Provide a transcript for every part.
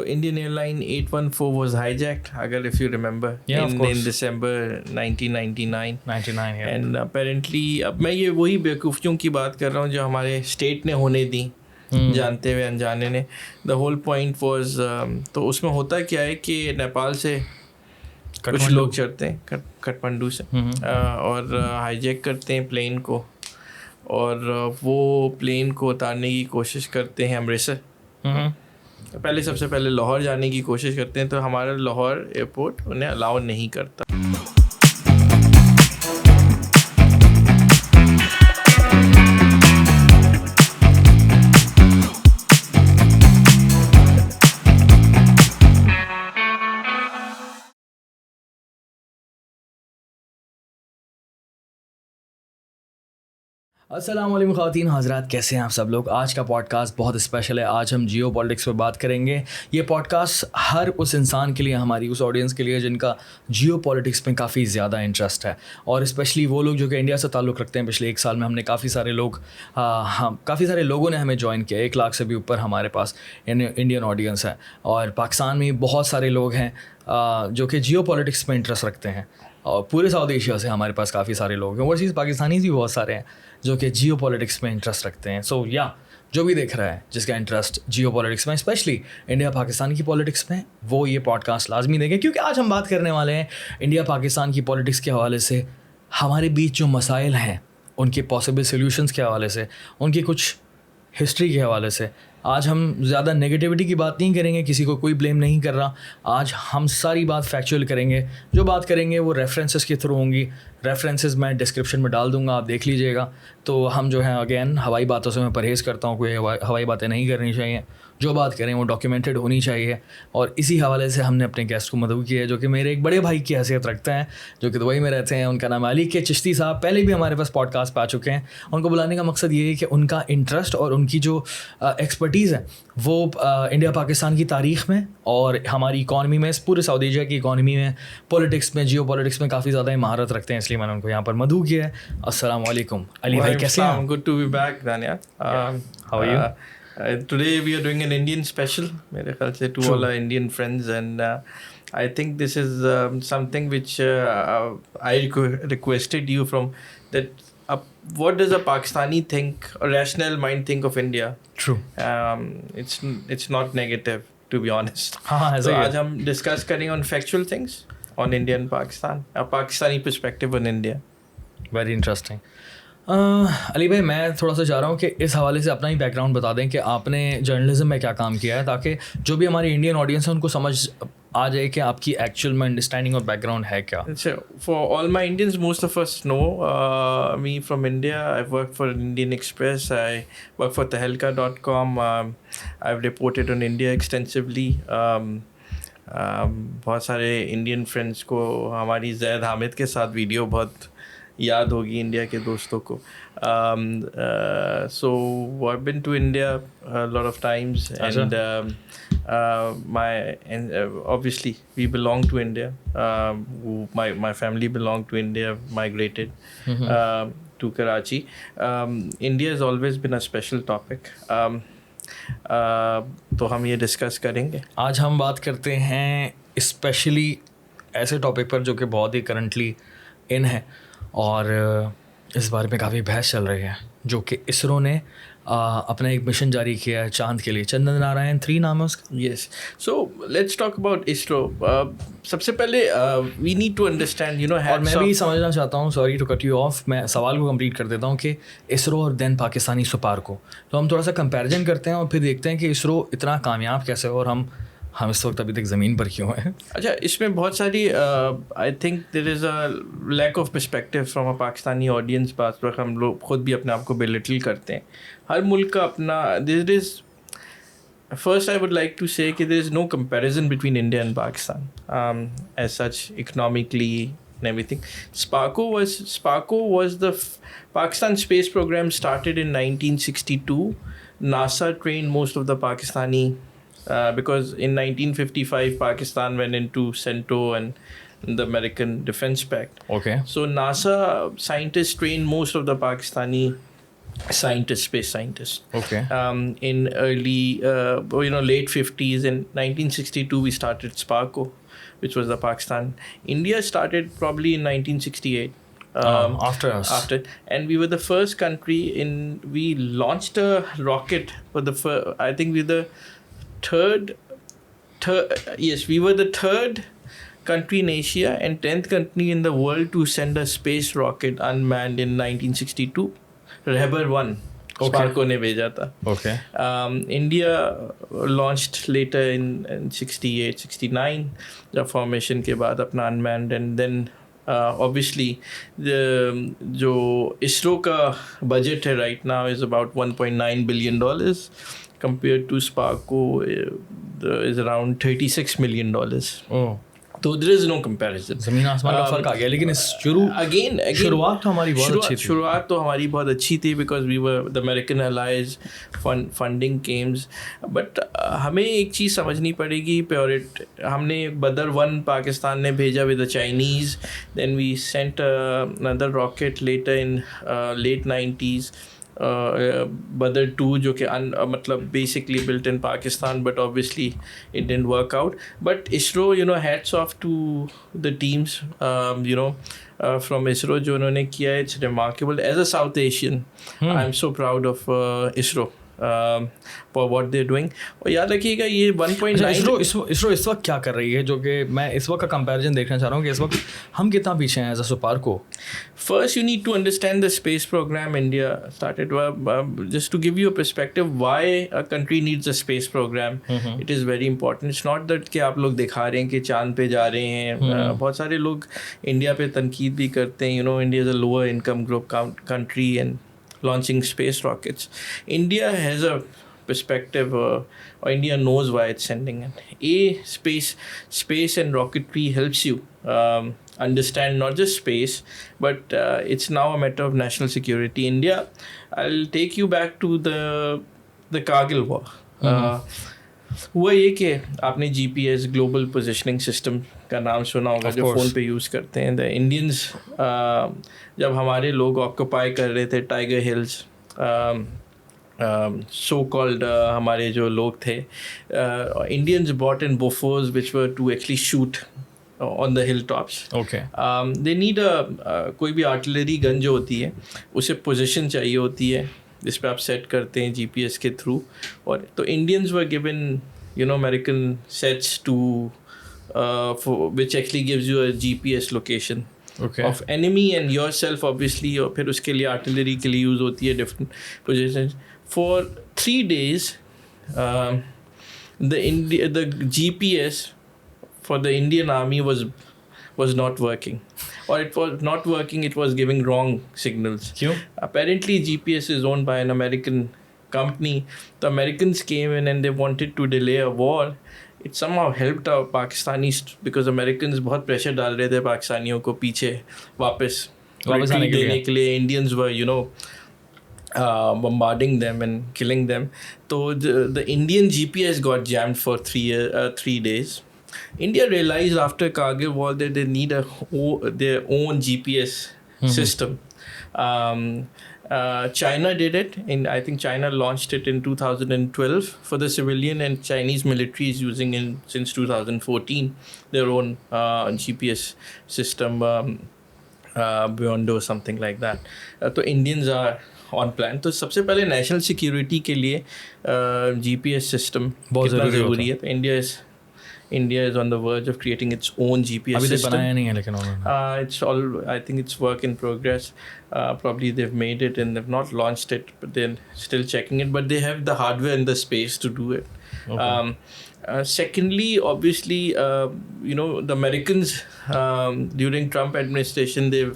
Indian airline 814 was hijacked, agar if you remember, in December 1999. 99, yeah. And apparently, अब मैं ये वही बेवकूफ़ियों की बात कर रहा हूँ जो हमारे स्टेट ने होने दी, जानते हुए अनजाने ने. द होल पॉइंट वाज, तो उसमें होता क्या है कि नेपाल से कुछ लोग चढ़ते हैं काठमांडू से और हाईजैक करते हैं प्लेन को, और वो प्लेन को उतारने की कोशिश करते हैं अमृतसर. पहले सबसे पहले लाहौर जाने की कोशिश करते हैं, तो हमारा लाहौर एयरपोर्ट उन्हें अलाउ नहीं करता. अस्सलाम वालेकुम ख़वातीन हज़रात, कैसे हैं आप सब लोग. आज का पॉडकास्ट बहुत स्पेशल है. आज हम जियो पॉलिटिक्स पर बात करेंगे. ये पॉडकास्ट हर उस इंसान के लिए, हमारी उस ऑडियंस के लिए जिनका जियो पॉलिटिक्स में काफ़ी ज़्यादा इंटरेस्ट है, और स्पेशली वो लोग जो कि इंडिया से ताल्लुक़ रखते हैं. पिछले एक साल में हमने काफ़ी सारे लोगों ने हमें ज्वाइन किया. 1 लाख से भी ऊपर हमारे पास इंडियन ऑडियंस है, और पाकिस्तान में बहुत सारे लोग हैं जो कि जियो पॉलिटिक्स में इंटरेस्ट रखते हैं, और पूरे साउथ एशिया से हमारे पास काफ़ी सारे लोग हैं. ओवरसीज़ पाकिस्तानी भी बहुत सारे हैं जो कि जियो पॉलिटिक्स में इंटरेस्ट रखते हैं. सो जो भी देख रहा है जिसका इंटरेस्ट जियो पॉलिटिक्स में, स्पेशली इंडिया पाकिस्तान की पॉलिटिक्स में, वो ये पॉडकास्ट लाजमी देखें, क्योंकि आज हम बात करने वाले हैं इंडिया पाकिस्तान की पॉलिटिक्स के हवाले से, हमारे बीच जो मसाइल हैं उनके पॉसिबल सोल्यूशंस के हवाले से, उनकी कुछ हिस्ट्री के हवाले से. आज हम ज़्यादा नेगेटिविटी की बात नहीं करेंगे, किसी को कोई ब्लेम नहीं कर रहा. आज हम सारी बात फैक्चुअल करेंगे. जो बात करेंगे वो रेफरेंसेस के थ्रू होंगी. रेफरेंसेस मैं डिस्क्रिप्शन में डाल दूंगा, आप देख लीजिएगा. तो हम जो है, अगेन, हवाई बातों से मैं परहेज़ करता हूँ, कोई हवाई बातें नहीं करनी चाहिए. जो बात करें वो डॉक्यूमेंटेड होनी चाहिए. और इसी हवाले से हमने अपने गेस्ट को मदऊ किया है, जो कि मेरे एक बड़े भाई की हैसियत रखते हैं, जो कि दुबई में रहते हैं. उनका नाम है के चिश्ती साहब. पहले भी हमारे पास पॉडकास्ट पे आ चुके हैं. उनको बुलाने का मकसद ये है कि उनका इंटरेस्ट और उनकी जो एक्सपर्टीज़ है वो इंडिया पाकिस्तान की तारीख़ में और हमारी इकॉनमी में, पूरे साउथ एशिया की इकॉनमी में, पॉलिटिक्स में, जियो पॉलिटिक्स में काफ़ी ज़्यादा महारत रखते हैं. इसलिए मैंने उनको यहाँ पर मदऊ किया है. अस्सलाम वालेकुम अली भाई, कैसे हैं? Good to be back, Daniyal. How are you? Today we are doing an Indian special, मेरे ख्याल से, to all our Indian friends, and I think this is something which I requested you from, that what does a Pakistani think, a rational mind think of India? True. It's not negative, to be honest. हाँ, so आज हम discuss करेंगे on factual things on India and Pakistan, a Pakistani perspective on India. Very interesting. Ali भाई, मैं थोड़ा सा चाह रहा हूँ कि इस हवाले से अपना ही बैकग्राउंड बता दें कि आपने जर्नलिज्म में क्या काम किया है, ताकि जो भी हमारी इंडियन ऑडियंस है उनको समझ आ जाए कि आपकी एक्चुअल में अंडरस्टैंडिंग और बैकग्राउंड है क्या. For all my Indians, most of us know me from India. I've worked for Indian Express. I work for Tehelka.com. I've reported on India extensively. बहुत सारे इंडियन फ्रेंड्स को हमारी जैद हामिद के साथ वीडियो बहुत याद होगी, इंडिया के दोस्तों को. So I've been to India a lot of times, and obviously we belong to India. My family belonged to India, migrated to Karachi. India has always been a special topic. तो हम ये discuss करेंगे. आज हम बात करते हैं specially ऐसे टॉपिक पर जो कि बहुत ही करंटली इन है, और इस बारे में काफ़ी बहस चल रही है, जो कि इसरो ने अपना एक मिशन जारी किया है चांद के लिए. चंद्र नारायण 3 नाम है उसका. Yes. So let's talk about ISRO. सबसे पहले we need to understand, you know, और मैं भी समझना चाहता हूँ, sorry to cut you off, मैं सवाल को कंप्लीट कर देता हूँ कि इसरो और देन पाकिस्तानी सुपारको, तो हम थोड़ा सा कंपैरिजन करते हैं और फिर देखते हैं कि इसरो इतना कामयाब कैसे हो, और हम इस वक्त अभी तक ज़मीन पर क्यों हैं. अच्छा, इसमें बहुत सारी I think there is a lack of perspective from a Pakistani audience. बात पर हम लोग खुद भी अपने आप को बेलिटल करते हैं. हर मुल्क का अपना, there is, first I would like to say कि there is no comparison between India and Pakistan as such, economically and everything. SUPARCO was the Pakistan space program started in 1962. NASA trained most of the Pakistani because in 1955 Pakistan went into CENTO and the American Defense Pact. Okay. So NASA scientists trained most of the Pakistani space scientist. Okay. In early, late 50s. In 1962, we started SUPARCO, which was the Pakistan. India started probably in 1968. After us. After, and we were the first country we launched a rocket for I think we were the third, we were the third country in Asia and 10th country in the world to send a space rocket unmanned in 1962. Reber 1 SUPARCO ने भेजा था. Okay. India launched later in 68, 69 जब formation के बाद अपना unmanned, and then obviously जो ISRO का budget है right now is about $1.9 billion compared to SUPARCO is around $36 million. Oh. तो there is no comparison. ज़मीन आसमान का फ़र्क आ गया, लेकिन शुरुआत तो हमारी बहुत अच्छी थी. शुरुआत तो हमारी बहुत अच्छी थी because we were the American allies, funding came, but हमें एक चीज़ समझनी पड़ेगी. हमने बदर 1 पाकिस्तान ने भेजा with the Chinese, then we sent another rocket later in late 90s. Badr 2 जो कि मतलब basically built in Pakistan, but obviously it didn't work out. But ISRO, hats off to the teams, from ISRO जो उन्होंने किया, it's remarkable. As a South Asian, I'm so proud of ISRO for what they're doing. और याद रखिएगा ये 1.9 ISRO इस वक्त क्या कर रही है, जो कि मैं इस वक्त का कंपैरिजन देखना चाह रहा हूँ कि इस वक्त हम कितना पीछे हैं as a SUPARCO. First, you need to understand the space program India started. Just to give you a perspective, why a country needs a space program, it is very important. It's not that कि आप लोग दिखा रहे हैं कि चांद पे जा रहे हैं. बहुत सारे लोग इंडिया पे तनकीद भी करते हैं. India is a lower income group country and launching space rockets. India has a perspective, or India knows why it's sending it. Space and rocketry helps you understand not just space, but it's now a matter of national security. India, I'll take you back to the Kargil war. हुआ ये कि आपने GPS global positioning system का नाम सुना होगा, जो phone पे यूज़ करते हैं. द इंडियंस जब हमारे लोग ऑक्यूपाई कर रहे थे टाइगर हिल्स, सो कॉल्ड हमारे जो लोग थे, Indians bought in Bofors which were to actually shoot on the hilltops. Okay. They need कोई भी आर्टिलरी गन जो होती है उसे पोजीशन चाहिए होती है जिस पे आप सेट करते हैं GPS के थ्रू. और तो Indians were given American sets to which actually gives you a GPS location of enemy and yourself obviously, और फिर उसके लिए आर्टिलरी के लिए यूज़ होती है different positions. For 3 days the GPS for the Indian army was not working, or it was not working, it was giving wrong signals. क्यों? Apparently GPS is owned by an American company. The Americans came in and they wanted to delay a war. It somehow helped our Pakistanis because Americans बहुत pressure डाल रहे थे पाकिस्तानियों को पीछे वापस आने देने के लिए. Indians were bombarding them and killing them. So the Indian GPS got jammed for 3 days. India realized after Kargil war that they need their own GPS system. China did it, and I think China launched it in 2012 for the civilian, and Chinese military is using it since 2014 their own GPS system, Beyond or something like that. So Indians are on plan. तो सबसे पहले national security के लिए GPS system बहुत ज़रूरी है. India is on the verge of creating its own GPS system. system. बनाया नहीं है लेकिन उन्होंने. I think it's work in progress. Probably they've made it and they've not launched it, but they're still checking it. But they have the hardware and the space to do it. Okay. Secondly, obviously, the Americans during Trump administration, they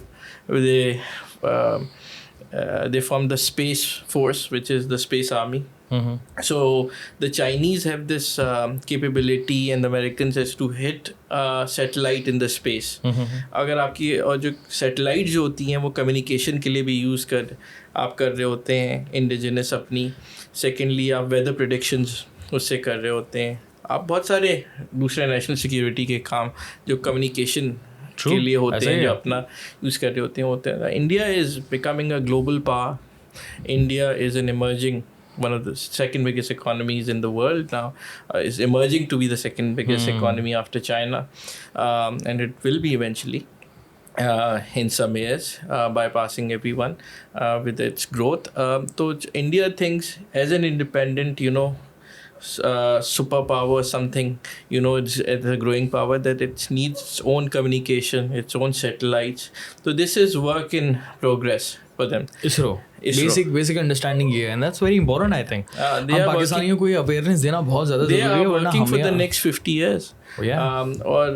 formed the Space Force, which is the Space Army. So the Chinese have this capability and the Americans has to hit satellite in the space. अगर आपकी और जो satellite जो होती हैं वो communication के लिए भी यूज़ आप कर रहे होते हैं इंडिजिनस अपनी. सेकेंडली आप वेदर प्रेडिक्शंस उससे कर रहे होते हैं. आप बहुत सारे दूसरे नेशनल सिक्योरिटी के काम जो कम्युनिकेशन के लिए होते हैं जो अपना यूज़ कर रहे होते हैं. India is becoming a global power. India is an emerging, one of the second biggest economies in the world now, is emerging to be the second biggest economy after China, and it will be eventually. In some years, bypassing everyone with its growth. So India thinks as an independent, superpower, something, it's a growing power, that it needs its own communication, its own satellites. So this is work in progress for them. ISRO. Basic understanding ये है, and that's very important I think. हम पाकिस्तानियों को ये awareness देना बहुत ज़्यादा ज़रूरी है, वरना working for the next 50 years. और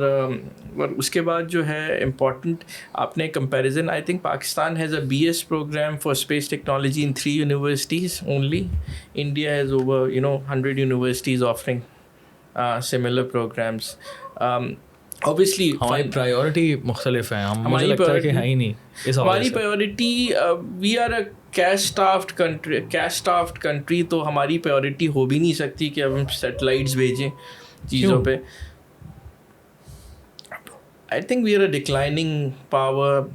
उसके बाद जो है इम्पॉर्टेंट, आपने comparison, I think Pakistan has a BS programme for space technology in 3 universities only. India has over 100 universities offering similar programmes. Obviously हमारी प्रायोरिटी मुख्तलिफ है, हम मुझे लगता है कि है ही नहीं. हमारी priority, we are a cash strapped country, तो हमारी प्रायोरिटी हो भी नहीं सकती कि अब हम सैटेलाइट्स भेजें चीज़ों पे. I think we are a declining power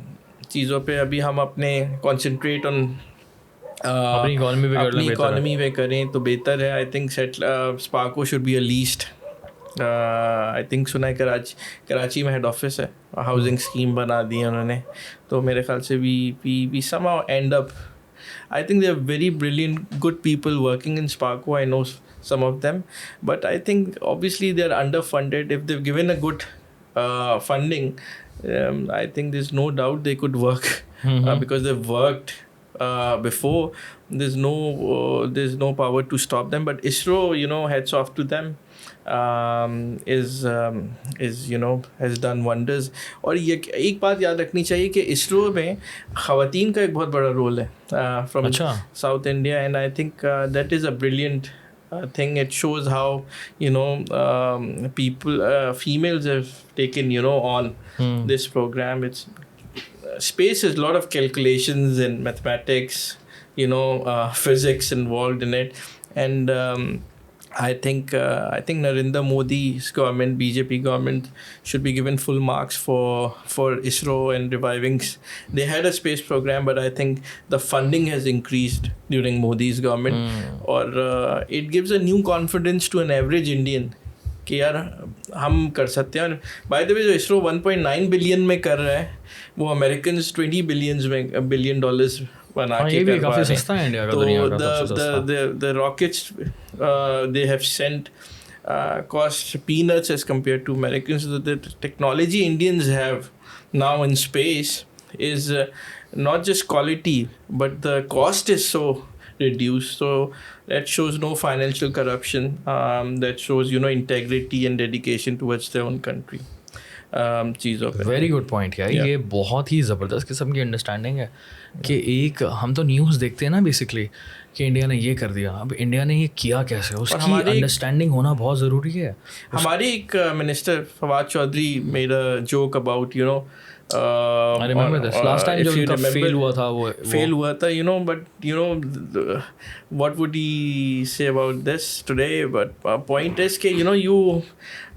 चीज़ों पे. अभी हम अपने कॉन्सेंट्रेट ऑन अपनी इकॉनमी पे करें तो बेहतर है. I think Sparco should be a least. I think सुना है कराची में हेड ऑफिस है, हाउसिंग स्कीम बना दी है उन्होंने, तो मेरे ख्याल से we somehow end up, I think they are very brilliant, good people working in SUPARCO. I know some of them, but I think obviously they are underfunded. If they've given a good funding, I think there's no doubt they could work because they've worked before. There's no power to stop them. But ISRO, hats off to them. Has done wonders. और ये एक बात याद रखनी चाहिए कि इसरो में ख़वातीन का एक बहुत बड़ा रोल है from South India, and I think that is a brilliant thing. It shows how females have taken on this program. It's space is a lot of calculations and mathematics, physics involved in it, and I think Narendra Modi's government, BJP government, should be given full marks for ISRO and reviving. They had a space program, but I think the funding has increased during Modi's government, or it gives a new confidence to an average Indian कि यार हम कर सकते हैं. By the way जो ISRO 1.9 billion में कर रहा है, वो अमेरिकन $20 billion बना के कर पा रहे हैं. तो the rockets they have sent cost peanuts as compared to Americans. The technology Indians have now in space is not just quality, but the cost is so reduced. So that shows no financial corruption. That shows integrity and dedication towards their own country. चीज़ों पे. Very good point यार. ये बहुत ही ज़बरदस्त किस्म की understanding है कि एक हम तो न्यूज़ देखते हैं ना बेसिकली कि इंडिया ने ये कर दिया, अब इंडिया ने ये किया कैसे, उसकी अंडरस्टैंडिंग होना बहुत ज़रूरी है. हमारे एक minister Fawad Chaudhry made a joke about I remember this. Last time जब उनका fail हुआ था, but what would he say about this today? But point is कि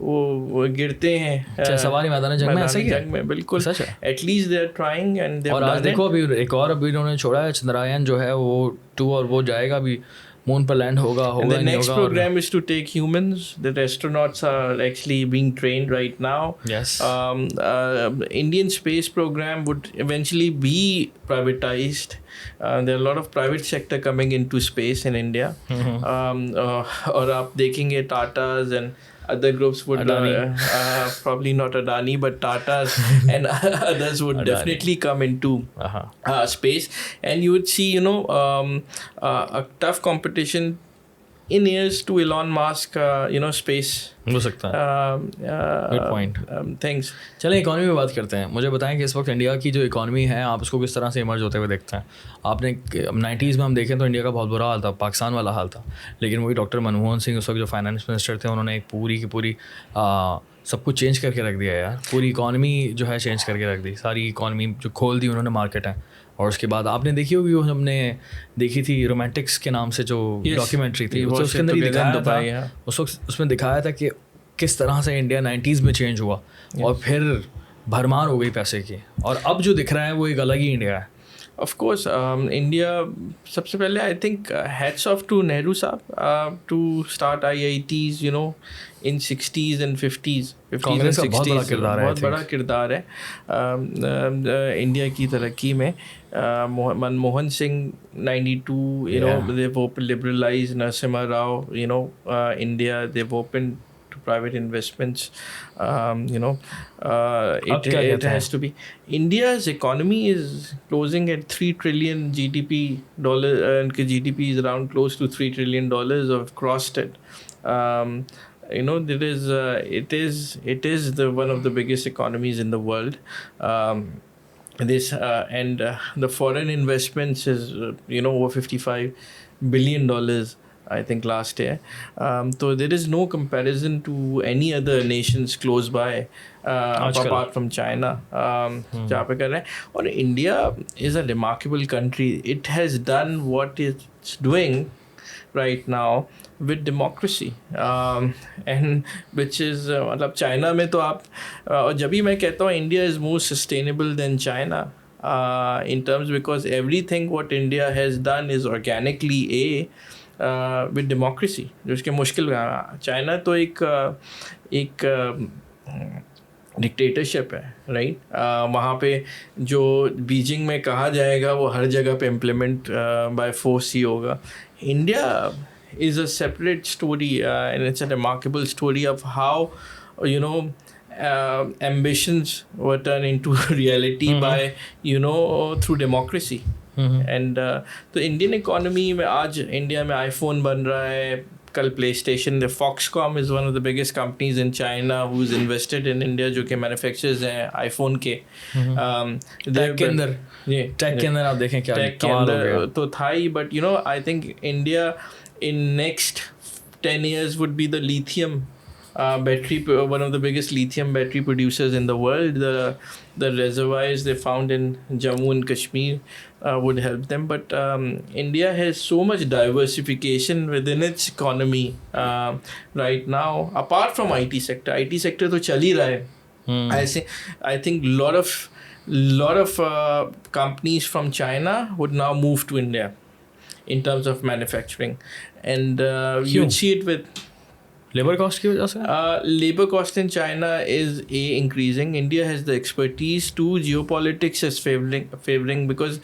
वो गिरते हैं सवारी मैदान जंग में, ऐसा ही है. जंग में बिल्कुल सच है. At least they are trying and they have done it. और आज देखो अभी एक और उन्होंने छोड़ा है, चंद्रयान जो है वो 2, और वो जाएगा भी मून पर लैंड होगा. And the next program is to take humans. The astronauts are actually being trained right now. Yes. Indian space program would eventually be privatized. There are a lot of private sector coming into space in India. और आप देखेंगे Tatas and other groups would probably not Adani, but Tatas and others would definitely come into space, and you would see a tough competition in years to Elon Musk, space हो सकता है. Good point. Thanks. चलें economy में बात करते हैं. मुझे बताएं कि इस वक्त इंडिया की जो इकॉनमी है, आप उसको किस तरह से इमर्ज होते हुए देखते हैं. आपने 90s में हम देखें तो इंडिया का बहुत बुरा हाल था, पाकिस्तान वाला हाल था, लेकिन वही डॉक्टर मनमोहन सिंह उस वक्त जो फाइनेंस मिनिस्टर थे, उन्होंने एक पूरी की पूरी सब कुछ चेंज करके रख दिया यार. पूरी इकॉनमी जो है चेंज करके रख दी, सारी इकॉनमी जो खोल दी उन्होंने मार्केट है. और उसके बाद आपने देखी होगी, वो हमने देखी थी रोमांटिक्स के नाम से जो डॉक्यूमेंट्री थी, उसके अंदर ही दिखाया था, उस वक्त उसमें दिखाया था कि किस तरह से इंडिया 90s में चेंज हुआ और फिर भरमार हो गई पैसे की, और अब जो दिख रहा है वो एक अलग ही इंडिया है. Of course, India, सबसे पहले I think hats off to Nehru साहब to start IITs, you know, in 60s and 50s and Congress का बहुत बड़ा 60s. किरदार है, I बहुत बड़ा think. किरदार है इंडिया की तरक्की में. Manmohan Singh 92, you know, Yeah. they've liberalized. Narasimha Rao, you know, India, they've opened to private investments. You know, अब क्या it कहते हैं? has to be. India's economy is closing at $3 trillion GDP. GDP is around close to $3 trillion. Have crossed it. You know, it is the one of the biggest economies in the world. The foreign investments is you know, over $55 billion, I think, last year. So there is no comparison to any other nations close by, आजकल. apart from China, जहाँ पे कर रहे हैं. और India is a remarkable country. It has done what it's doing right now with democracy, and which is मतलब China में तो आप और जब भी मैं कहता हूँ India is more sustainable than China, in terms, because everything what India has done is organically with democracy, जो उसके मुश्किल. चाइना तो एक डिक्टेटरशिप है, राइट. वहाँ पे जो बीजिंग में कहा जाएगा वो हर जगह पे इम्प्लीमेंट बाय फोर्स ही होगा. India is a separate story, and it's a remarkable story of how, you know, ambitions were turned into reality by, you know, through democracy. And तो इंडियन इकोनॉमी में आज इंडिया में iPhone बन रहा है, कल play station. Foxconn is one of the biggest companies in China who's invested in India, जो कि मैन्युफैक्चरर्स हैं आईफोन के. टेक के अंदर आप देखें क्या कमाल हो गया. तो था ही, but you know I think India in next 10 years would be the lithium battery, one of the biggest lithium battery producers in the world. The reservoirs they found in Jammu and Kashmir would help them. But India has so much diversification within its economy right now. Apart from IT sector तो चल ही रहा है. I think lot of companies from China would now move to India in terms of manufacturing, and you would see it with labour cost की वजह से. labor cost in China is increasing. India has the expertise to geopolitics is favoring because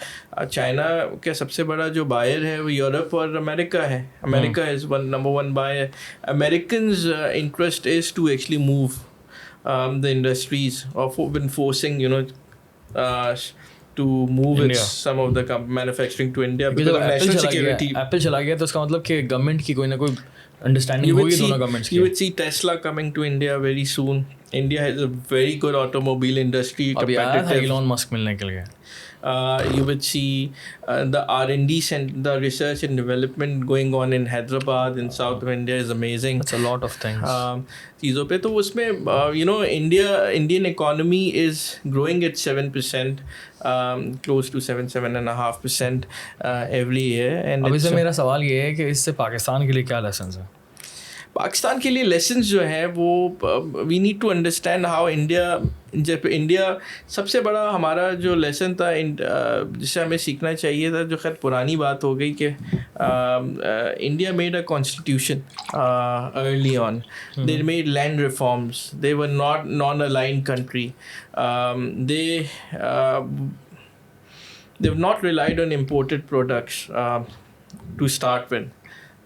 China का सबसे बड़ा जो buyer है वो Europe और अमेरिका है. America is number one buyer. Americans' interest is to actually move the industries, or been forcing, you know, to move some of the manufacturing to India because of national security. Apple चला गया तो उसका मतलब कि government की कोई ना कोई अंडरस्टैंडिंग होगी दोनों गवर्नमेंट्स की. You would see Tesla coming to India very soon. India has a very good automobile industry. अभी आया था Elon Musk मिलने के लिए. You would see the R&D and the research and development going on in Hyderabad in south of India is amazing. That's a lot of things. चीज़ों पे तो उसमें you know, Indian economy is growing at 7%, close to 7.5% every year. And अभी से मेरा सवाल ये है कि इससे पाकिस्तान के लिए क्या लेसन्स हैं. पाकिस्तान के लिए लेसन्स जो है वो we need to understand how India सबसे बड़ा हमारा जो लेसन था जिसे हमें सीखना चाहिए था, जो खैर पुरानी बात हो गई कि India made a constitution early on. They made land reforms. They were non aligned country. they've not relied on imported products to start with.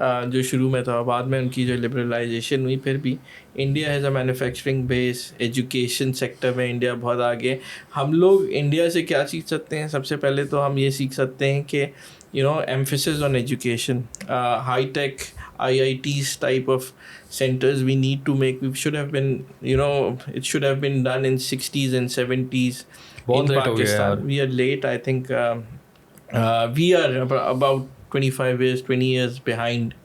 जो शुरू में था, बाद में उनकी जो लिबरलाइजेशन हुई, फिर भी India has a manufacturing base. Education sector में इंडिया बहुत आगे. हम लोग इंडिया से क्या सीख सकते हैं? सबसे पहले तो हम ये सीख सकते हैं कि you know, emphasis on education, high-tech IITs type of centers we need to make. We should have been, you know, it should have been done in 60s and 70s in Pakistan. We are late, I think. We are about 20 years behind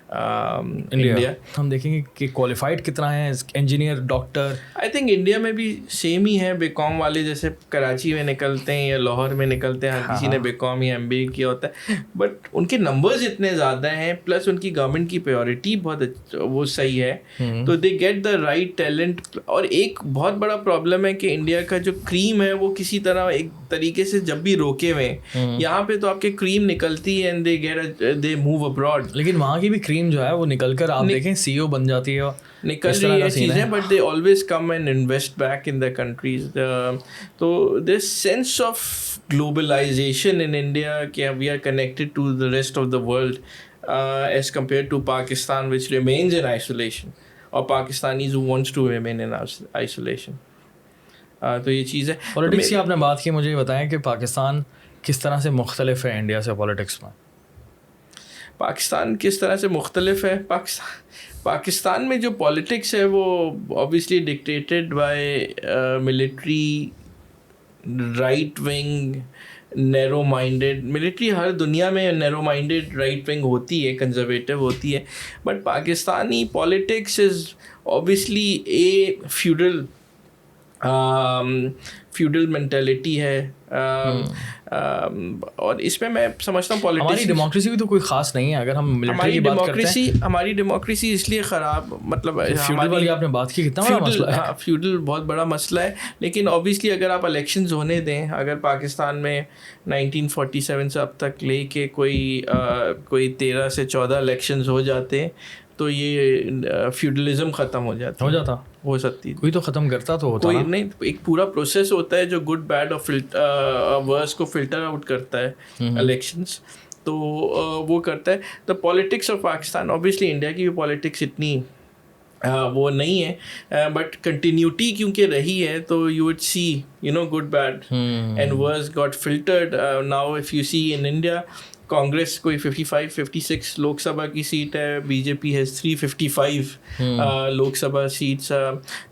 India. हम देखेंगे कि qualified कितना है engineer, doctor. आई think India में भी same ही है, BCom वाले जैसे कराची में निकलते हैं या लाहौर में निकलते हैं, हर किसी ने बीकॉम या एमबीए किया होता है, बट उनके नंबर्स इतने ज़्यादा हैं, प्लस उनकी गवर्नमेंट की प्रायोरिटी बहुत वो सही है, तो they get the right talent. और एक बहुत बड़ा प्रॉब्लम है कि इंडिया का जो क्रीम है वो किसी तरह एक तरीके से जब भी रोके हुए, यहाँ पे तो आपके क्रीम निकलती है एंड दे मूव अब्रॉड, लेकिन वहाँ की भी क्रीम जो है वो निकल कर आप देखें सीईओ बन जाती है, निकल रही है चीज़ें, but they always come and invest back in the countries. तो this sense of globalisation in India कि we are connected to the rest of the world as compare to Pakistan which remains in isolation, और Pakistanis who wants to remain in isolation. तो ये चीज़ है। Politics की आपने बात की, मुझे बताएं कि पाकिस्तान किस तरह से मुख्तलिफ है इंडिया से पॉलिटिक्स में। पाकिस्तान किस तरह से मुख्तलिफ है? पाकिस्तान में जो पॉलिटिक्स है वो obviously dictated by military, right wing, narrow minded. Military हर दुनिया में नैरो माइंडेड राइट विंग होती है, कंजर्वेटिव होती है, but Pakistani politics is obviously A feudal mentality है। और इसमें मैं समझता हूँ पॉलिटिक्स, हमारी डेमोक्रेसी भी तो कोई ख़ास नहीं है अगर हम मिलिट्री की बात करते हैं। हमारी डेमोक्रेसी इसलिए ख़राब, मतलब फ्यूडल वाली आपने बात की, कितना बड़ा मसला है। हाँ, फ्यूडल बहुत बड़ा मसला है, लेकिन ऑब्वियसली अगर आप इलेक्शंस होने दें, अगर पाकिस्तान में 1947 से अब तक लेके कोई 13 से 14 इलेक्शंस हो जाते तो ये फ्यूडलिज्म ख़त्म हो सकती। कोई तो ख़त्म करता तो होता कोई नहीं, एक पूरा प्रोसेस होता है जो गुड बैड और वर्स को फिल्टर आउट करता है इलेक्शंस, तो वो करता है। The politics of Pakistan, obviously India की भी पॉलिटिक्स इतनी वो नहीं है, बट कंटिन्यूटी क्योंकि रही है तो you would see good bad and worse got filtered. Now if you see in India, Congress कोई 55-56 लोकसभा की सीट है, BJP has 355 Lok Sabha seats.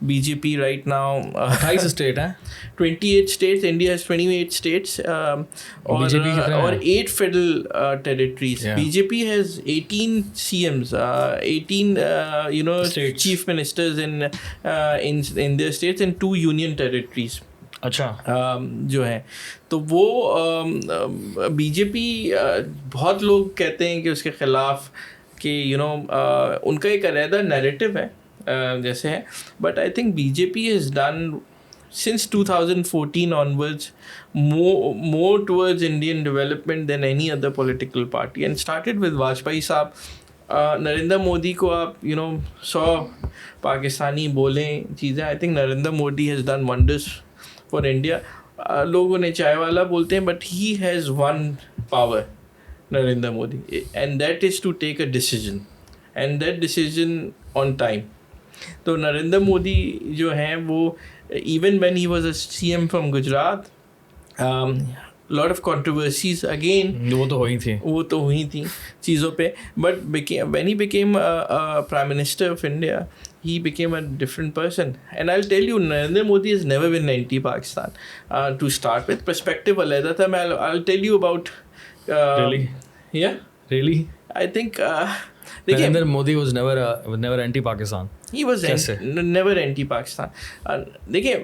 BJP right now 28 state है, 28 स्टेट्स, इंडिया हैज़ 28 स्टेट्स और 8 federal territories. BJP has 18 CMs, 18 chief ministers in their states and 2 union territories. अच्छा, जो है तो वो बीजेपी, बहुत लोग कहते हैं कि उसके ख़िलाफ़ कि उनका एक अलग नैरेटिव है जैसे है, but I think BJP has done since 2014 onwards more towards Indian development than any other political party, and started with Vajpayee साहब। नरेंद्र मोदी को आप 100 पाकिस्तानी बोलें चीज़ें, I think Narendra Modi has done wonders for India. लोगों ने चाय वाला बोलते हैं, but he has one power, Narendra Modi, and that is to take a decision, and that decision on time. तो नरेंद्र मोदी जो हैं वो, even when he was a CM from Gujarat, lot of controversies again, वो तो हुई थी चीज़ों पे, but when he became a Prime Minister of India, he became a different person. And I'll tell you, Narendra Modi has never been anti-Pakistan. To start with, perspective अलग था। I'll tell you about really? Yeah? Really? I think Narendra Modi was never anti-Pakistan. He was never anti-Pakistan. देखिए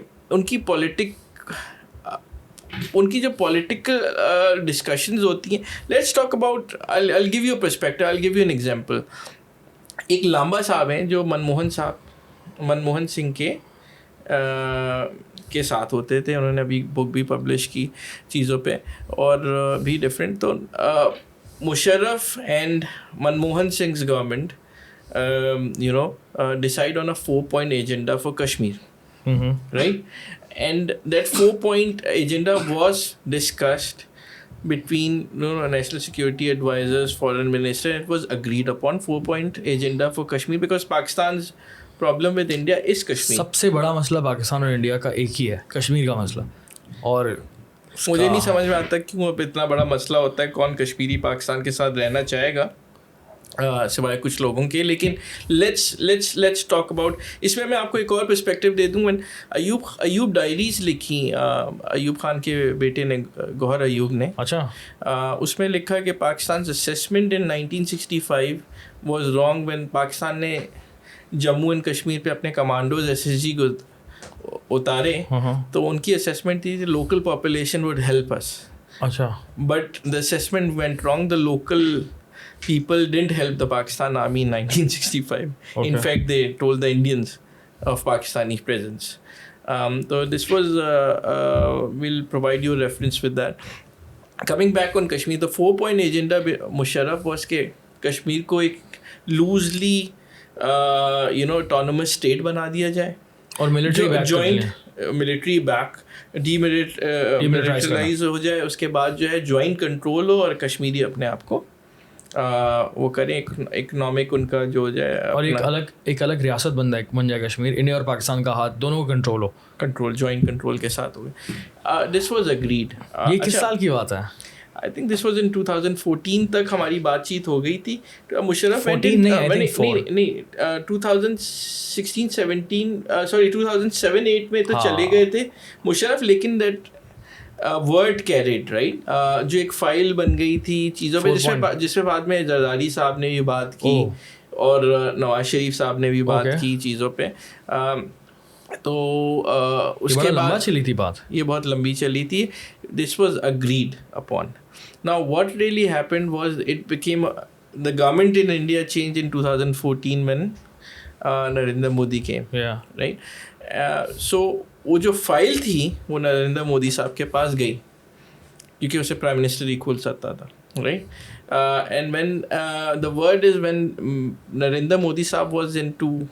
उनकी जो political discussions होती हैं, let's talk about, I'll give you a perspective, I'll give you an example. एक लांबा साहब हैं जो मनमोहन सिंह के साथ होते थे, उन्होंने अभी बुक भी पब्लिश की चीज़ों पे और भी डिफरेंट। तो Musharraf and Manmohan Singh's government decide on a 4-point agenda for Kashmir, right? And that 4-point agenda was discussed between national security advisors, foreign minister. It was agreed upon 4-point agenda for Kashmir because Pakistan's problem with India is Kashmir. सबसे बड़ा मसला पाकिस्तान और India का एक ही है, कश्मीर का मसला। और मुझे नहीं समझ में आता क्यों अब इतना बड़ा मसला होता है, कौन कश्मीरी पाकिस्तान के साथ रहना चाहेगा। सिवाय कुछ लोगों के. लेकिन लेट्स टॉक अबाउट. इसमें मैं आपको एक और पर्सपेक्टिव दे दूँ. अयूब डायरीज लिखी अयूब खान के बेटे ने, गौहर अयूब ने. अच्छा. उसमें लिखा कि Pakistan assessment in 1965 was wrong when Pakistan ने जम्मू एंड कश्मीर पे अपने कमांडोज SSG को उतारे. तो उनकी असेसमेंट थी local population would help us. अच्छा. But the assessment went wrong. The local people didn't help the Pakistan army in 1965. Okay. In fact, they told the Indians of Pakistani presence. So this was, we'll provide you a reference with that. Coming back on Kashmir, the 4-point agenda Musharraf was के कश्मीर को एक loosely autonomous state बना दिया जाए और military back demilitarise हो जाए. उसके बाद जो है जॉइंट कंट्रोल हो और कश्मीरी अपने आप को वो करें. इकोनॉमिक उनका जो हो जाए और एक अलग रियासत बन जाए कश्मीर. इंडिया और पाकिस्तान का हाथ दोनों को कंट्रोल जॉइंट कंट्रोल के साथ हो गए. This was agreed. ये किस साल की बात है? आई थिंक दिस वाज इन 2014 तक हमारी बातचीत हो गई थी. मुशर्रफ 2007-8 में तो चले गए थे मुशर्रफ. लेकिन दैट वर्ड कैरिड राइट, जो एक फाइल बन गई थी चीज़ों पे, जिसपे बाद में जरदारी साहब ने भी बात की और नवाज शरीफ साहब ने भी बात की चीज़ों पे. तो उसके बाद चली थी बात, ये बहुत लंबी चली थी. This was agreed upon. Now what really happened was it became the government in India change in 2014 when Narendra Modi came, right. So वो जो फाइल थी वो नरेंद्र मोदी साहब के पास गई क्योंकि उसे प्राइम मिनिस्टर इक्वल सकता था, right. And when the word is when Narendra Modi साहब वाज इनटू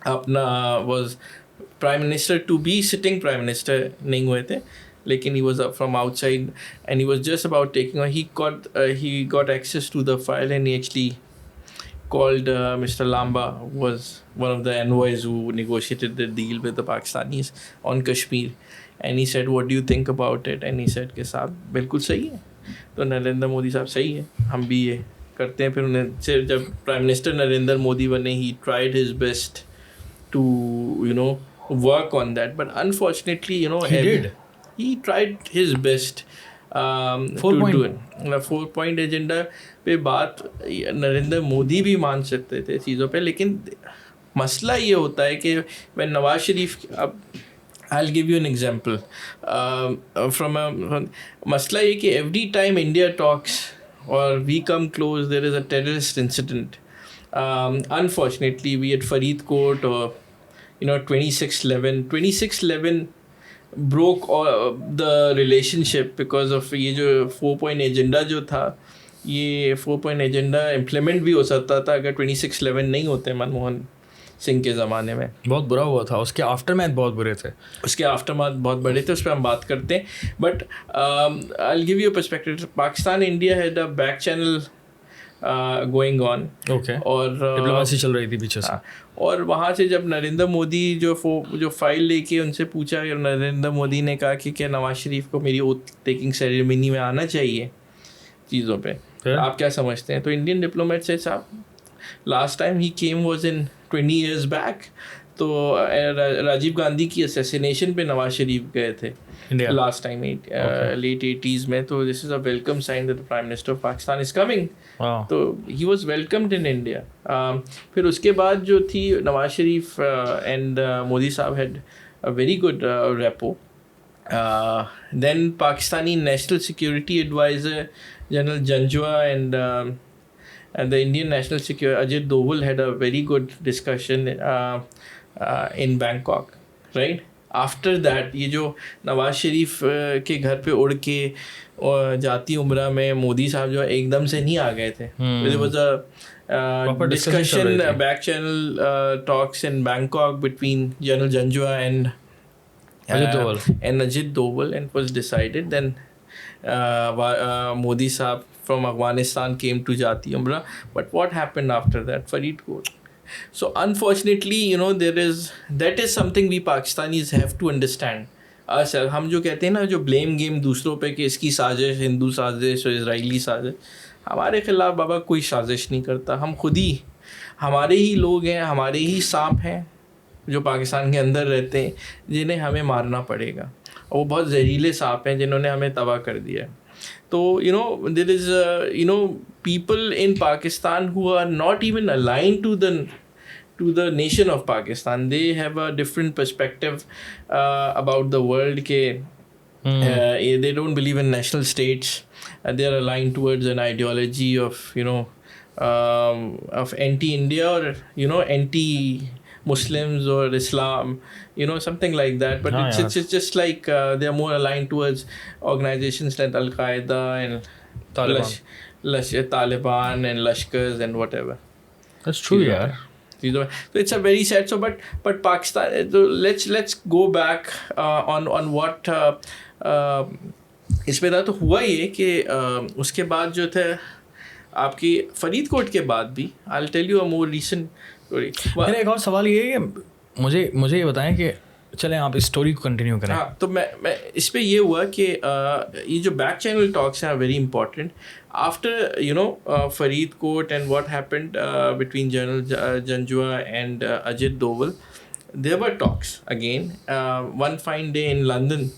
अपना was prime minister to be sitting prime minister नहीं हुए थे, लेकिन he was from outside and he was just about taking on. He got access to the file and he actually called Mr. Lamba, who was one of the envoys who negotiated the deal with the Pakistanis on Kashmir, and he said, what do you think about it? And he said कि साहब बिल्कुल सही है. तो नरेंद्र मोदी साहब सही है, हम भी ये करते हैं. फिर उन्हें जब प्राइम मिनिस्टर नरेंद्र मोदी बने, he tried his best to work on that, but unfortunately he tried his best to do it. 4-point agenda पे बात नरेंद्र मोदी भी मान सकते थे चीज़ों पे, लेकिन मसला ये होता है कि वह नवाज शरीफ, अब I'll give you an example from मसला ये कि every time India talks or we come close, there is a terrorist incident. Unfortunately, be it Faridkot or 2611 broke the relationship because of ये जो 4-point एजेंडा जो था, ये 4-point agenda implement भी हो सकता था अगर 2611 नहीं होते मनमोहन सिंह के ज़माने में. बहुत बुरा हुआ था, उसके आफ्टरमैथ बहुत बुरे थे, उसके आफ्टरमैथ बहुत बड़े थे, उस पर हम बात करते हैं. But I will give you perspective. Pakistan India had a back channel going on, और डिप्लोमेसी चल रही थी पीछे से. और वहाँ से जब नरेंद्र मोदी जो फाइल लेके उनसे पूछा, नरेंद्र मोदी ने कहा कि क्या नवाज शरीफ को मेरी ओथ टेकिंग सेरेमनी में आना चाहिए चीज़ों पे, आप क्या समझते हैं? तो इंडियन डिप्लोमेट से साहब last time he came was in 20 years back, तो राजीव गांधी की असैसिनेशन पे नवाज शरीफ गए थे लास्ट टाइम लेट 80s में. तो this is a welcome sign that the prime minister of Pakistan is coming. तो he was welcomed in India. फिर उसके बाद जो थी नवाज शरीफ एंड मोदी साहब had a very good rapport. Then Pakistani national security adviser general Janjua and the Indian National Security Ajit Doval had a very good discussion in Bangkok, right? After that, ये जो नवाज शरीफ के घर पे उड़ के जाती उम्रा में मोदी साहब जो एकदम से नहीं आ गए थे. There was a discussion, back channel talks in Bangkok between General Janjua and Ajit Doval, and it was decided. Then Modi साहब from Afghanistan came to Jati Umrah. But what happened after that? Faridkot. So unfortunately, that is something we Pakistanis have to understand. हम जो कहते हैं ना, जो blame game दूसरों पे कि इसकी साजिश, हिंदू साजिश और इजरायली साजिश, हमारे खिलाफ बाबा कोई साजिश नहीं करता, हम खुद ही, हमारे ही लोग हैं, हमारे ही सांप हैं जो पाकिस्तान के अंदर रहते हैं, जिन्हें हमें मारना पड़ेगा, और वो बहुत जहरीले सांप हैं जिन्होंने हमें तबाह कर दिया है. तो there is people in Pakistan who are not even aligned to the nation of Pakistan. They have a different perspective about the world. They don't believe in national states. They are aligned towards an ideology of of anti-India, or anti-Muslims or Islam, something like that. But it's just like they are more aligned towards organizations like Al-Qaeda and Taliban and Lashkars and whatever. That's true, yeah. So it's a very sad. So but Pakistan. So let's go back on what इसमें था. तो हुआ ये कि उसके बाद जो थे आपकी फरीदकोट के बाद भी, I'll tell you a more recent story. मेरा एक और सवाल ये है कि मुझे ये बताएं कि चलें आप इस स्टोरी को कंटिन्यू करें. हाँ, तो मैं इस पे ये हुआ कि ये जो बैक चैनल टॉक्स हैं very important. After Faridkot and what happened between general Janjua and Ajit Doval, there were talks again. One fine day in London,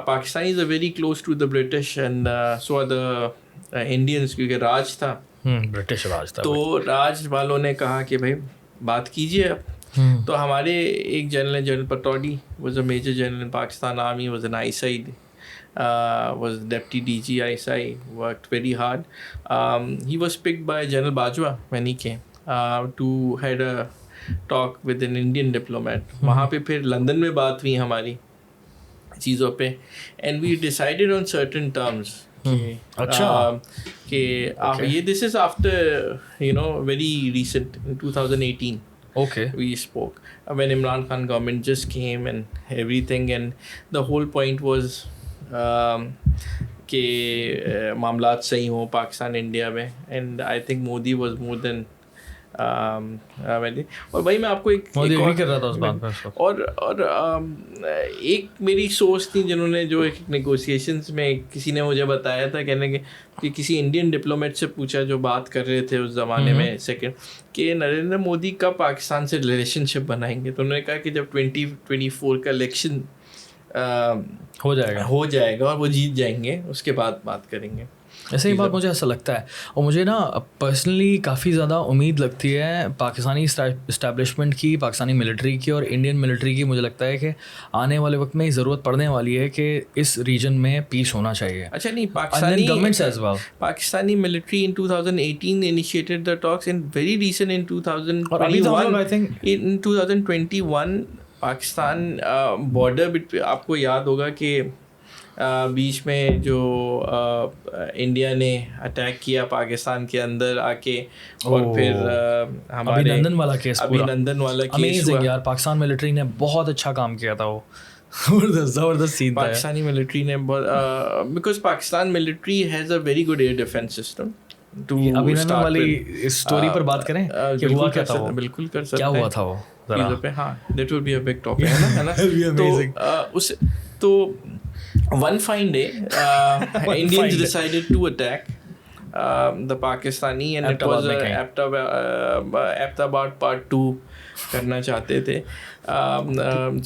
Pakistanis are very close to the British and so are the Indians, क्योंकि राज था, British राज था. तो राज वालों ने कहा कि भाई बात कीजिए अब. तो हमारे एक general Pataudi was a major general in Pakistan Army, was an ISI, was deputy DG ISI, worked very hard. He was picked by General Bajwa when he came to head a talk with an Indian diplomat. वहाँ पे फिर London में बात हुई हमारी चीज़ों पे, and we decided on certain terms. अच्छा. कि आप ये, this is after very recent, in 2018. Okay. We spoke when Imran Khan government just came and everything, and the whole point was कि मामलात सही हों पाकिस्तान इंडिया में, and I think Modi was more than और भाई मैं आपको एक कर रहा था उस बात पर. और एक मेरी सोच थी, जिन्होंने जो एक नेगोशिएशंस में किसी ने मुझे बताया था, कहने के कि किसी इंडियन डिप्लोमेट से पूछा जो बात कर रहे थे उस ज़माने में सेकंड, कि नरेंद्र मोदी कब पाकिस्तान से रिलेशनशिप बनाएंगे. तो उन्होंने कहा कि जब 2024 का इलेक्शन हो जाएगा और वो जीत जाएंगे, उसके बाद बात करेंगे. ऐसे ही बात मुझे ऐसा लगता है. और मुझे ना पर्सनली काफ़ी ज़्यादा उम्मीद लगती है पाकिस्तानी इस्टेब्लिशमेंट की, पाकिस्तानी मिलिट्री की और इंडियन मिलिट्री की. मुझे लगता है कि आने वाले वक्त में ज़रूरत पड़ने वाली है कि इस रीजन में पीस होना चाहिए. अच्छा नहीं, Pakistani governments as well. Pakistani military in 2018 initiated the talks, in very recent in 2021 I think in 2021 Pakistan border, आपको याद होगा कि बीच में जो इंडिया ने अटैक किया पाकिस्तान के अंदर आके, और फिर हमारे अभिनंदन वाला केस हुआ. यार पाकिस्तान मिलिट्री ने बहुत अच्छा काम किया था. वो जबरदस्त सीन था पाकिस्तानी मिलिट्री ने, because Pakistan military has a very good air defence system. अभिनंदन वाली स्टोरी पर बात करें कि हुआ क्या था वो? बिल्कुल कर सकते क्या हुआ था वो चीज़ों पे. हाँ, that would be a big topic, है ना. तो one fine day, Indians decided to attack the Pakistani, and it was Abbottabad Part 2 करना चाहते थे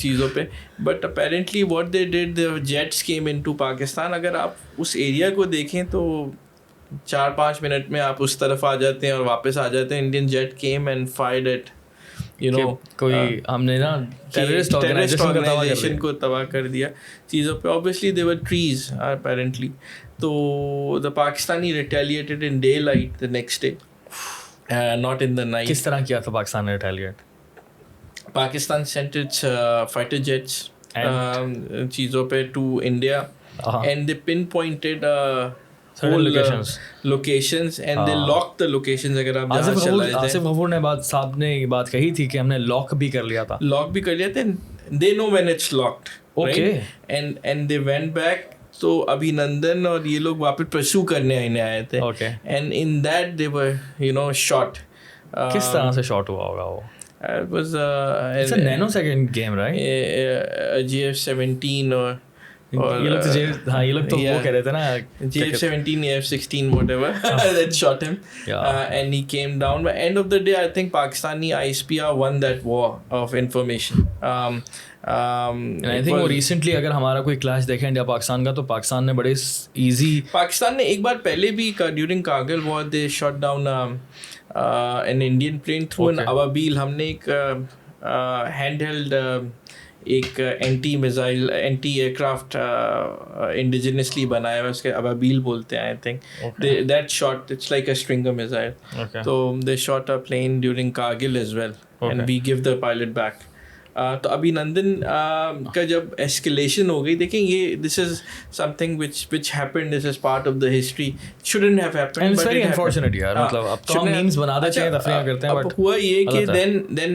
चीज़ों पे. But apparently what they did, the jets came into Pakistan. अगर आप उस एरिया को देखें तो 4-5 मिनट में आप उस तरफ आ जाते हैं और वापस आ जाते हैं. Indian jet came and fired at कोई हमने ना टेररिस्ट ऑर्गेनाइजेशन को तबाह कर दिया चीज़ों पे. Obviously there were trees apparently. तो the Pakistani retaliated in day light the next day, not in the night. किस तरह किया था पाकिस्तान ने retaliate? Pakistan sent its fighter jets चीज़ों पे to India, and they pinpointed locations and they locked the locations. अगर आप जहाँ चलाए थे, आसिफ गफूर ने साहब ने ये बात कही थी कि हमने लॉक भी कर लिया था. they know when it's locked. Okay. Right? and they went back. तो अभिनंदन और ये लोग वापस परस्यू करने आए थे. Okay. And in that they were shot. किस तरह से शॉट हुआ होगा वो? It was it's a nanosecond game, right? GF-17 or ये लोग तो हाँ ये लोग तो वो कह रहे थे ना JF-17, AF-16, whatever that shot him, and he came down. But end of the day, I think Pakistani ISPR won that war of information. And I think वो recently अगर हमारा कोई क्लैश देखें इंडिया पाकिस्तान का, तो पाकिस्तान ने बड़े easy, पाकिस्तान ने एक बार पहले भी during Kargil war they shot down an Indian plane through an Awabil. हमने एक handheld एक एंटी एयरक्राफ्ट इंडिजिनसली बनाया हुआ, उसके अबाबील बोलते हैं I think. That shot it's like a stringer missile. तो they shot a plane during Kargil as well and we give the pilot back. तो अभिनंदन का जब एस्केलेशन हो गई, देखें ये this is something which happened, this is part of the history, shouldn't have happened but it unfortunate यार. मतलब अब तो हम मीम्स बनाते चाहिए, तफरीह करते हैं, बट हुआ ये कि then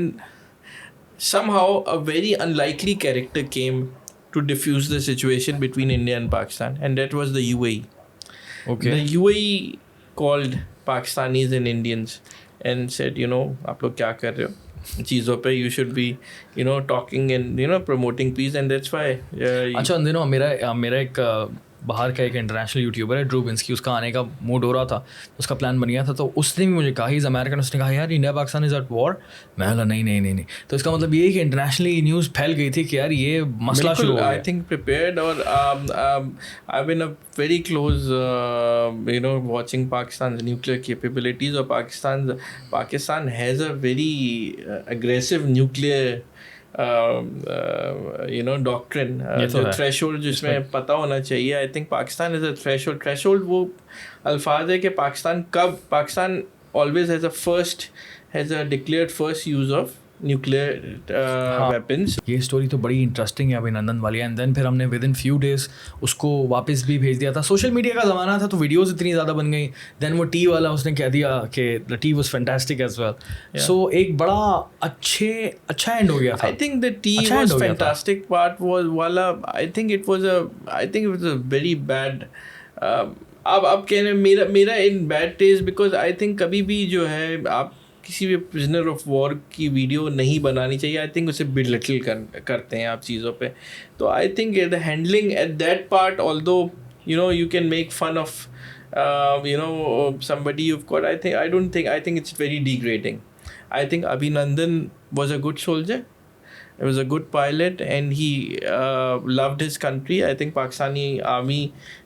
somehow a very unlikely character came to diffuse the situation between India and Pakistan, and that was the UAE. Okay. The UAE called Pakistanis and Indians and said, you know, आप लोग क्या कर रहे हो चीज़ों पे, you should be, you know, talking and, you know, promoting peace, and that's why. अच्छा उन दिनों मेरा एक बाहर का एक इंटरनेशनल यूट्यूबर है ड्रूबिंस्की, उसका आने का मूड हो रहा था, उसका प्लान बन गया था, तो उसने भी मुझे कहा ही अमेरिकन, उसने कहा यार India Pakistan is at war. मैं बोला नहीं. तो इसका मतलब ये है कि इंटरनेशनली न्यूज़ फैल गई थी कि यार ये मसला शुरू हो गया. आई थिंक प्रिपेयर्ड, और I bean a very close you know watching Pakistan nuclear capabilities, और Pakistan has a very aggressive nuclear you know doctrine, जो threshold जिसमें पता होना चाहिए. I think Pakistan is a threshold वो अल्फाज है कि Pakistan always has a declared first use of nuclear weapons. ये स्टोरी तो बड़ी इंटरेस्टिंग है अभिनंदन वाली. एंड देन फिर हमने विद इन फ्यू डेज उसको वापस भी भेज दिया था. सोशल मीडिया का ज़माना था तो वीडियोस इतनी ज़्यादा बन गई. देन वो टी वाला उसने कह दिया कि the tea was fantastic as well. So एक बड़ा अच्छा एंड हो गया था. I think the tea was fantastic part was वाला. I think it was a very bad. अब कहने मेरा in bad taste, because I think कभी भी जो है आप किसी भी प्रिजनर ऑफ वॉर की वीडियो नहीं बनानी चाहिए. आई थिंक उसे बिलिटल करते हैं आप चीज़ों पे. तो I think the handling at that part, although you know you can make fun of you know somebody you've got, I think it's very degrading. I think Abhinandan was a good soldier. He was a good pilot, and he loved his country. I think Pakistani army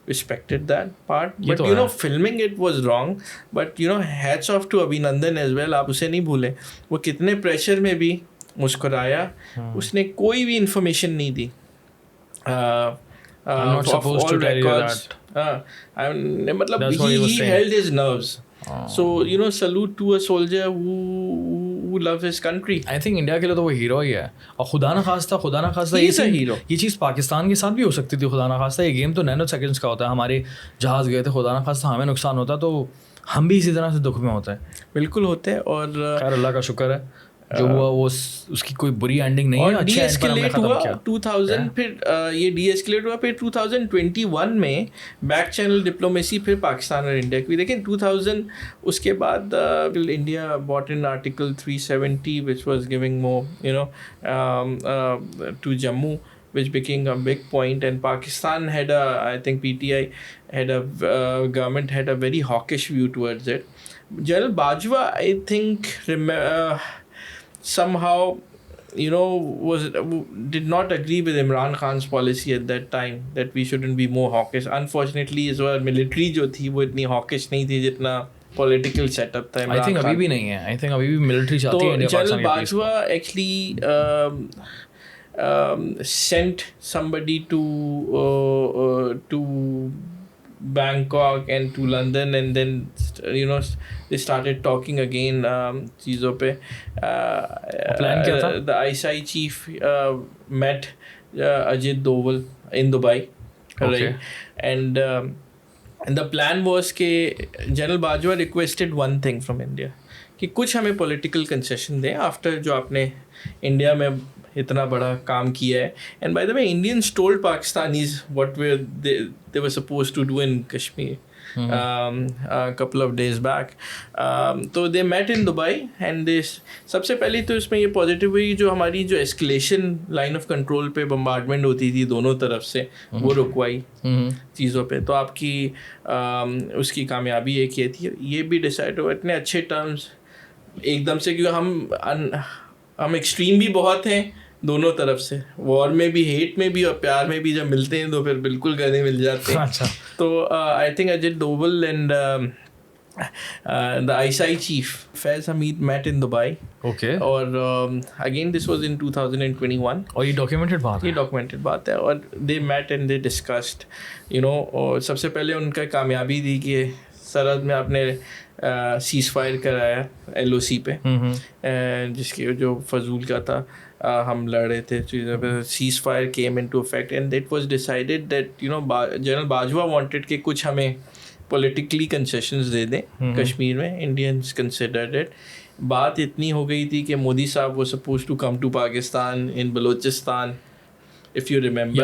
respected that part. But you know, filming it was wrong. But you know, hats off to Abhinandan as well. आप उसे नहीं भूलें. वो कितने pressure में भी मुस्कुराया. उसने कोई भी इंफॉर्मेशन नहीं दी. I'm not supposed to tell you that. मतलब he held his nerves. So you know, salute to a soldier who loves his country. I think India के लिए तो वो हीरो ही है. और खुदा ना खास्ता ये चीज़ पाकिस्तान के साथ भी हो सकती थी. खुदा ना खास्ता ये गेम तो नैनो सेकंड्स का होता है. हमारे जहाज़ गए थे, खुदा ना खास्ता हमें नुकसान होता तो हम भी इसी तरह से दुख में होते हैं. बिल्कुल होते हैं. और खैर अल्लाह का शुक्र है जो हुआ वो उसकी कोई बुरी एंडिंग नहीं है. अच्छे एंड पर हमने खत्म किया. 2000 फिर ये डीएस्केलेट हुआ. फिर 2021 में बैक चैनल डिप्लोमेसी फिर पाकिस्तान और इंडिया की देखें. 2000 उसके बाद India bought in article 370 which was giving more you know to Jammu, which became a big point, and Pakistan had I think PTI had government had a very hawkish view towards it. General Bajwa, I think somehow you know did not agree with Imran Khan's policy at that time that we shouldn't be more hawkish. Unfortunately इस बार military जो थी वो इतनी hawkish नहीं थी जितना political setup था. I think अभी भी नहीं है. I think अभी भी military चाहती है इंडिया पाकिस्तान. तो general Bajwa actually sent somebody to Bangkok and to London, and then you know they started talking again चीज़ों पे. प्लान क्या था? The ISI chief met Ajit Doval in Dubai, right? And the plan was कि General Bajwa requested one thing from India कि कुछ हमें political concession दें after जो आपने इंडिया में इतना बड़ा काम किया है. And by the way, Indians told Pakistanis what they were supposed to do in Kashmir. couple of days back. तो they met in Dubai and they सबसे पहले तो इसमें ये पॉजिटिव हुई जो हमारी जो एस्केलेशन लाइन ऑफ कंट्रोल पे बम्बार्डमेंट होती थी दोनों तरफ से वो रुकवाई चीज़ों पे, तो आपकी उसकी कामयाबी एक ये थी. ये भी डिसाइड हुआ इतने अच्छे टर्म्स एकदम से, क्योंकि हम एक्सट्रीम भी बहुत हैं दोनों तरफ से, वॉर में भी, हेट में भी और प्यार में भी. जब मिलते हैं तो फिर बिल्कुल गले मिल जाते हैं. अच्छा. तो I think Ajit Doval and the ISI chief Faiz Hamid met in Dubai. Okay. और again this was in 2021. और ये डॉक्यूमेंटेड बात है. ये डॉक्यूमेंटेड बात है. और they met and they discussed, you know, और सबसे पहले उनका कामयाबी थी कि सरहद में आपने सीज़ फायर कराया LOC पे, जिसकी जो फजूल का था, हम लड़ रहे थे चीज़ों पे. Ceasefire came into effect and it was decided that, you know, general Bajwa wanted कि कुछ हमें पॉलिटिकली कंसेशंस दे दें कश्मीर में. Indians considered it. बात इतनी हो गई थी कि मोदी साहब वो suppose to come to Pakistan in Balochistan, if you remember.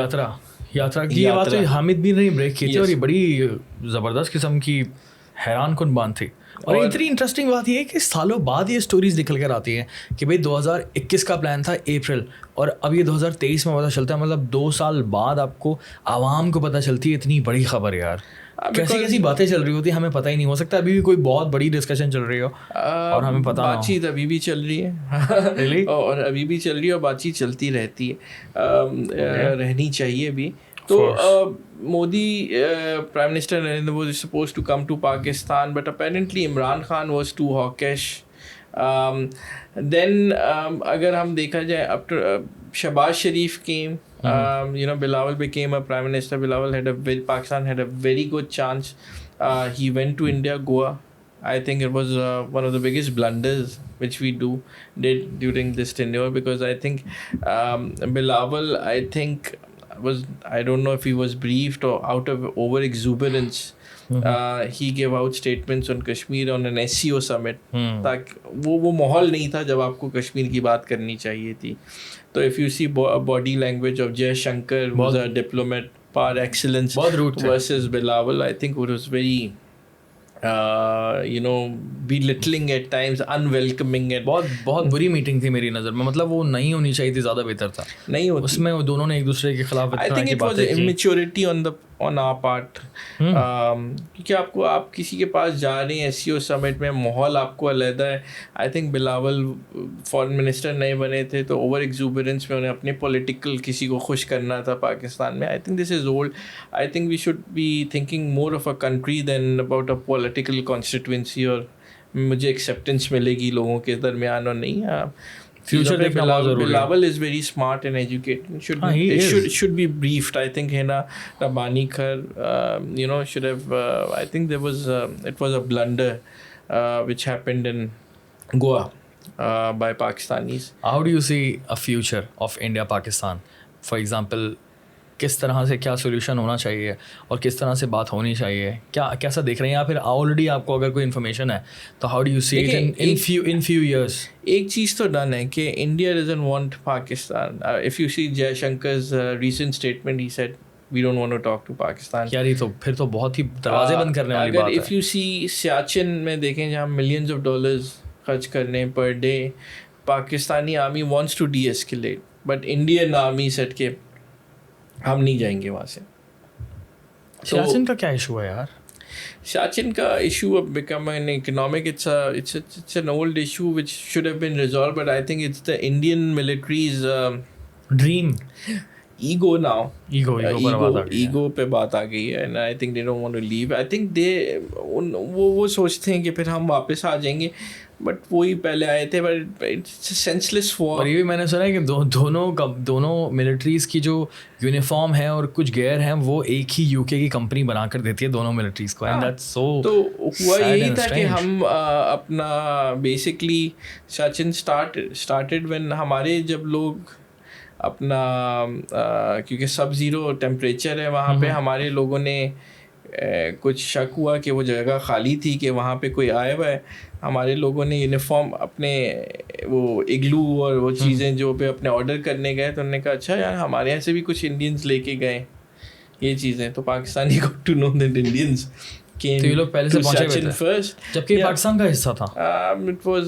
यात्रा की ये बात तो हामिद भी नहीं ब्रेक की थी. और ये बड़ी ज़बरदस्त किस्म की हैरान कुन बात थी. और इतनी इंटरेस्टिंग बात ये है कि सालों बाद ये स्टोरीज निकल कर आती हैं कि भाई 2021 का प्लान था अप्रैल, और अब ये 2023 में पता चलता है. मतलब 2 साल बाद आपको आवाम को पता चलती है. इतनी बड़ी खबर यार. कैसी बातें चल रही होती है हमें पता ही नहीं. हो सकता है अभी भी कोई बहुत बड़ी डिस्कशन चल रही हो और हमें पता ना हो. बातचीत अभी भी चल रही है. really? और अभी भी चल रही है और बातचीत चलती रहती है. रहनी चाहिए भी. तो Modi, Prime Minister Narendra Modi was supposed to come to Pakistan, but apparently Imran Khan was too hawkish. Then अगर हम देखा जाए, after Shahbaz Sharif came, you know, Bilawal became a Prime Minister. Pakistan had a very good chance. He went to India, Goa. I think it was one of the biggest blunders which we did during this tenure, because I think Bilawal, I think, I don't know if he was briefed or out of over exuberance, he gave out statements on Kashmir on an SCO summit. ताकि वो माहौल नहीं था जब आपको कश्मीर की बात करनी चाहिए थी. तो if you see body language of Jay Shankar, who's a diplomat par excellence, versus Bilawal, I think it was very you know, belittling at times, unwelcoming at. बहुत बुरी मीटिंग थी मेरी नज़र में. मतलब वो नहीं होनी चाहिए थी, ज़्यादा बेहतर था. नहीं होती. उसमें वो दोनों ने एक दूसरे के खिलाफ I think it was immaturity on our part. क्योंकि आप किसी के पास जा रहे हैं SCO समिट में, माहौल आपको अलग है. I think Bilawal foreign minister नहीं बने थे तो ओवर एक्सूबरेंस में उन्हें अपने पॉलिटिकल किसी को खुश करना था पाकिस्तान में. I think this is old. I think we should be thinking more of a country than about a political constituency, और मुझे एक्सेप्टेंस मिलेगी लोगों के दरमियान और नहीं. फ्यूचर देखना बहुत ज़रूरी है. Bilawal is very smart and educated. Should be briefed. I think Hena Rabbani Khar, you know, should have. I think it was a blunder which happened in Goa by Pakistanis. How do you see a future of India-Pakistan? For example, किस तरह से क्या solution होना चाहिए और किस तरह से बात होनी चाहिए, कैसा देख रहे हैं, या फिर ऑलरेडी आपको अगर कोई इन्फॉर्मेशन है तो how do you see it in few years? एक चीज़ तो डन है कि India doesn't want Pakistan. If you see Jaishankar's recent statement, he said we don't want to talk to Pakistan. यार ये तो फिर तो बहुत ही दरवाजे बंद करने वाली बात है. इफ़ यू सी सियाचिन में देखें जहाँ मिलियंस ऑफ डॉलर्स खर्च करने पर day, Pakistani army wants to deescalate, but Indian army set के हम नहीं जाएंगे वहाँ से. सियाचिन का क्या इशू है यार? सियाचिन का इशू अब become an economic, it's an old issue which should have been resolve, but I think it's the Indian militaries dream. Ego now, ego पे बात आ गई है, and I think they don't want to leave. I think वो सोचते हैं कि फिर हम वापस आ जाएंगे, बट वही पहले आए थे. But it's senseless war. और ये भी मैंने सुना है कि दोनों मिलिट्रीज़ की जो यूनिफॉर्म है और कुछ गेयर हैं वो एक ही यूके की कंपनी बनाकर देती है दोनों मिलिट्रीज़ को. And that's so. तो हुआ यही था कि हम अपना बेसिकली सचिन स्टार्टेड व्हेन हमारे जब लोग अपना क्योंकि सब ज़ीरो टेम्परेचर है वहाँ पे, हमारे लोगों ने कुछ शक हुआ कि वो जगह खाली थी कि वहाँ पे कोई आया हुआ है. हमारे लोगों ने यूनिफॉर्म अपने वो इग्लू और वो चीज़ें जो पे अपने ऑर्डर करने गए, तो उन्होंने कहा अच्छा यार हमारे यहाँ से भी कुछ इंडियंस लेके गए ये चीज़ें. तो पाकिस्तानी को to know that Indians came तो ये लोग पहले से to पहुंचे हुए Sachin थे first. जबकि Yeah. पाकिस्तान का हिस्सा था It was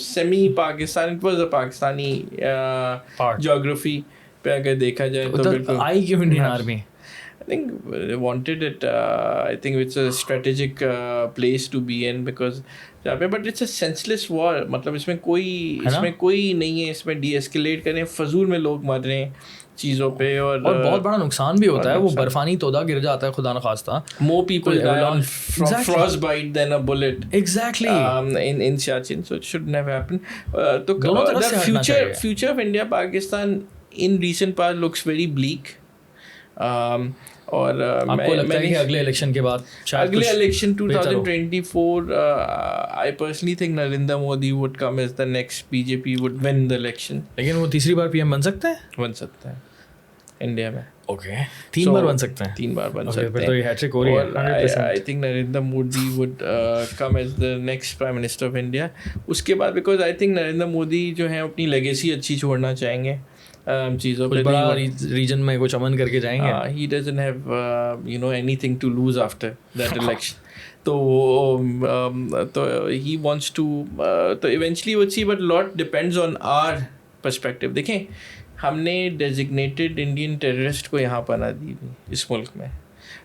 semi-Pakistan. It was a Pakistani Part. geography पे अगर देखा जाए तो उधर बिल्कुल आई क्यों इंडियन हाँ। Army I think they wanted it. I think it's a strategic place to be in because but it's a senseless war. मतलब इसमें कोई नहीं है, इसमें de-escalate करें, फजूल में लोग मर रहे हैं चीज़ों पे और बहुत बड़ा नुकसान भी होता है वो बर्फानी तोदा गिर जाता है खुदा न खास्ता more people die on Exactly. frostbite than a bullet Exactly. in Siachen, so it should never happen. तो दोनों तरफ से हटना चाहिए. future of India Pakistan in recent past looks very bleak. और आपको लगता है कि अगले इलेक्शन के बाद अगले election 2024 I personally think Narendra Modi would come as the next BJP would win the election. लेकिन वो तीसरी बार पीएम बन सकते हैं बन सकता है इंडिया में. ओके 3 बार बन सकते हैं 3 बार बन सकते हैं फिर तो ये हैट्रिक हो रही है 100%. I think Narendra Modi would come as the next Prime Minister of India. उसके बाद because I think Narendra Modi जो है अपनी legacy अच्छी छोड़ना चाहेंगे चीज़ों पे. बड़ा रीजन में कुछ अमन करके जाएंगे. He doesn't have anything to lose after that election. तो he wants to तो eventually would see, but lot depends on our perspective. देखें हमने डेजिग्नेटेड इंडियन टेररिस्ट को यहाँ पनाह दी थी इस मुल्क में.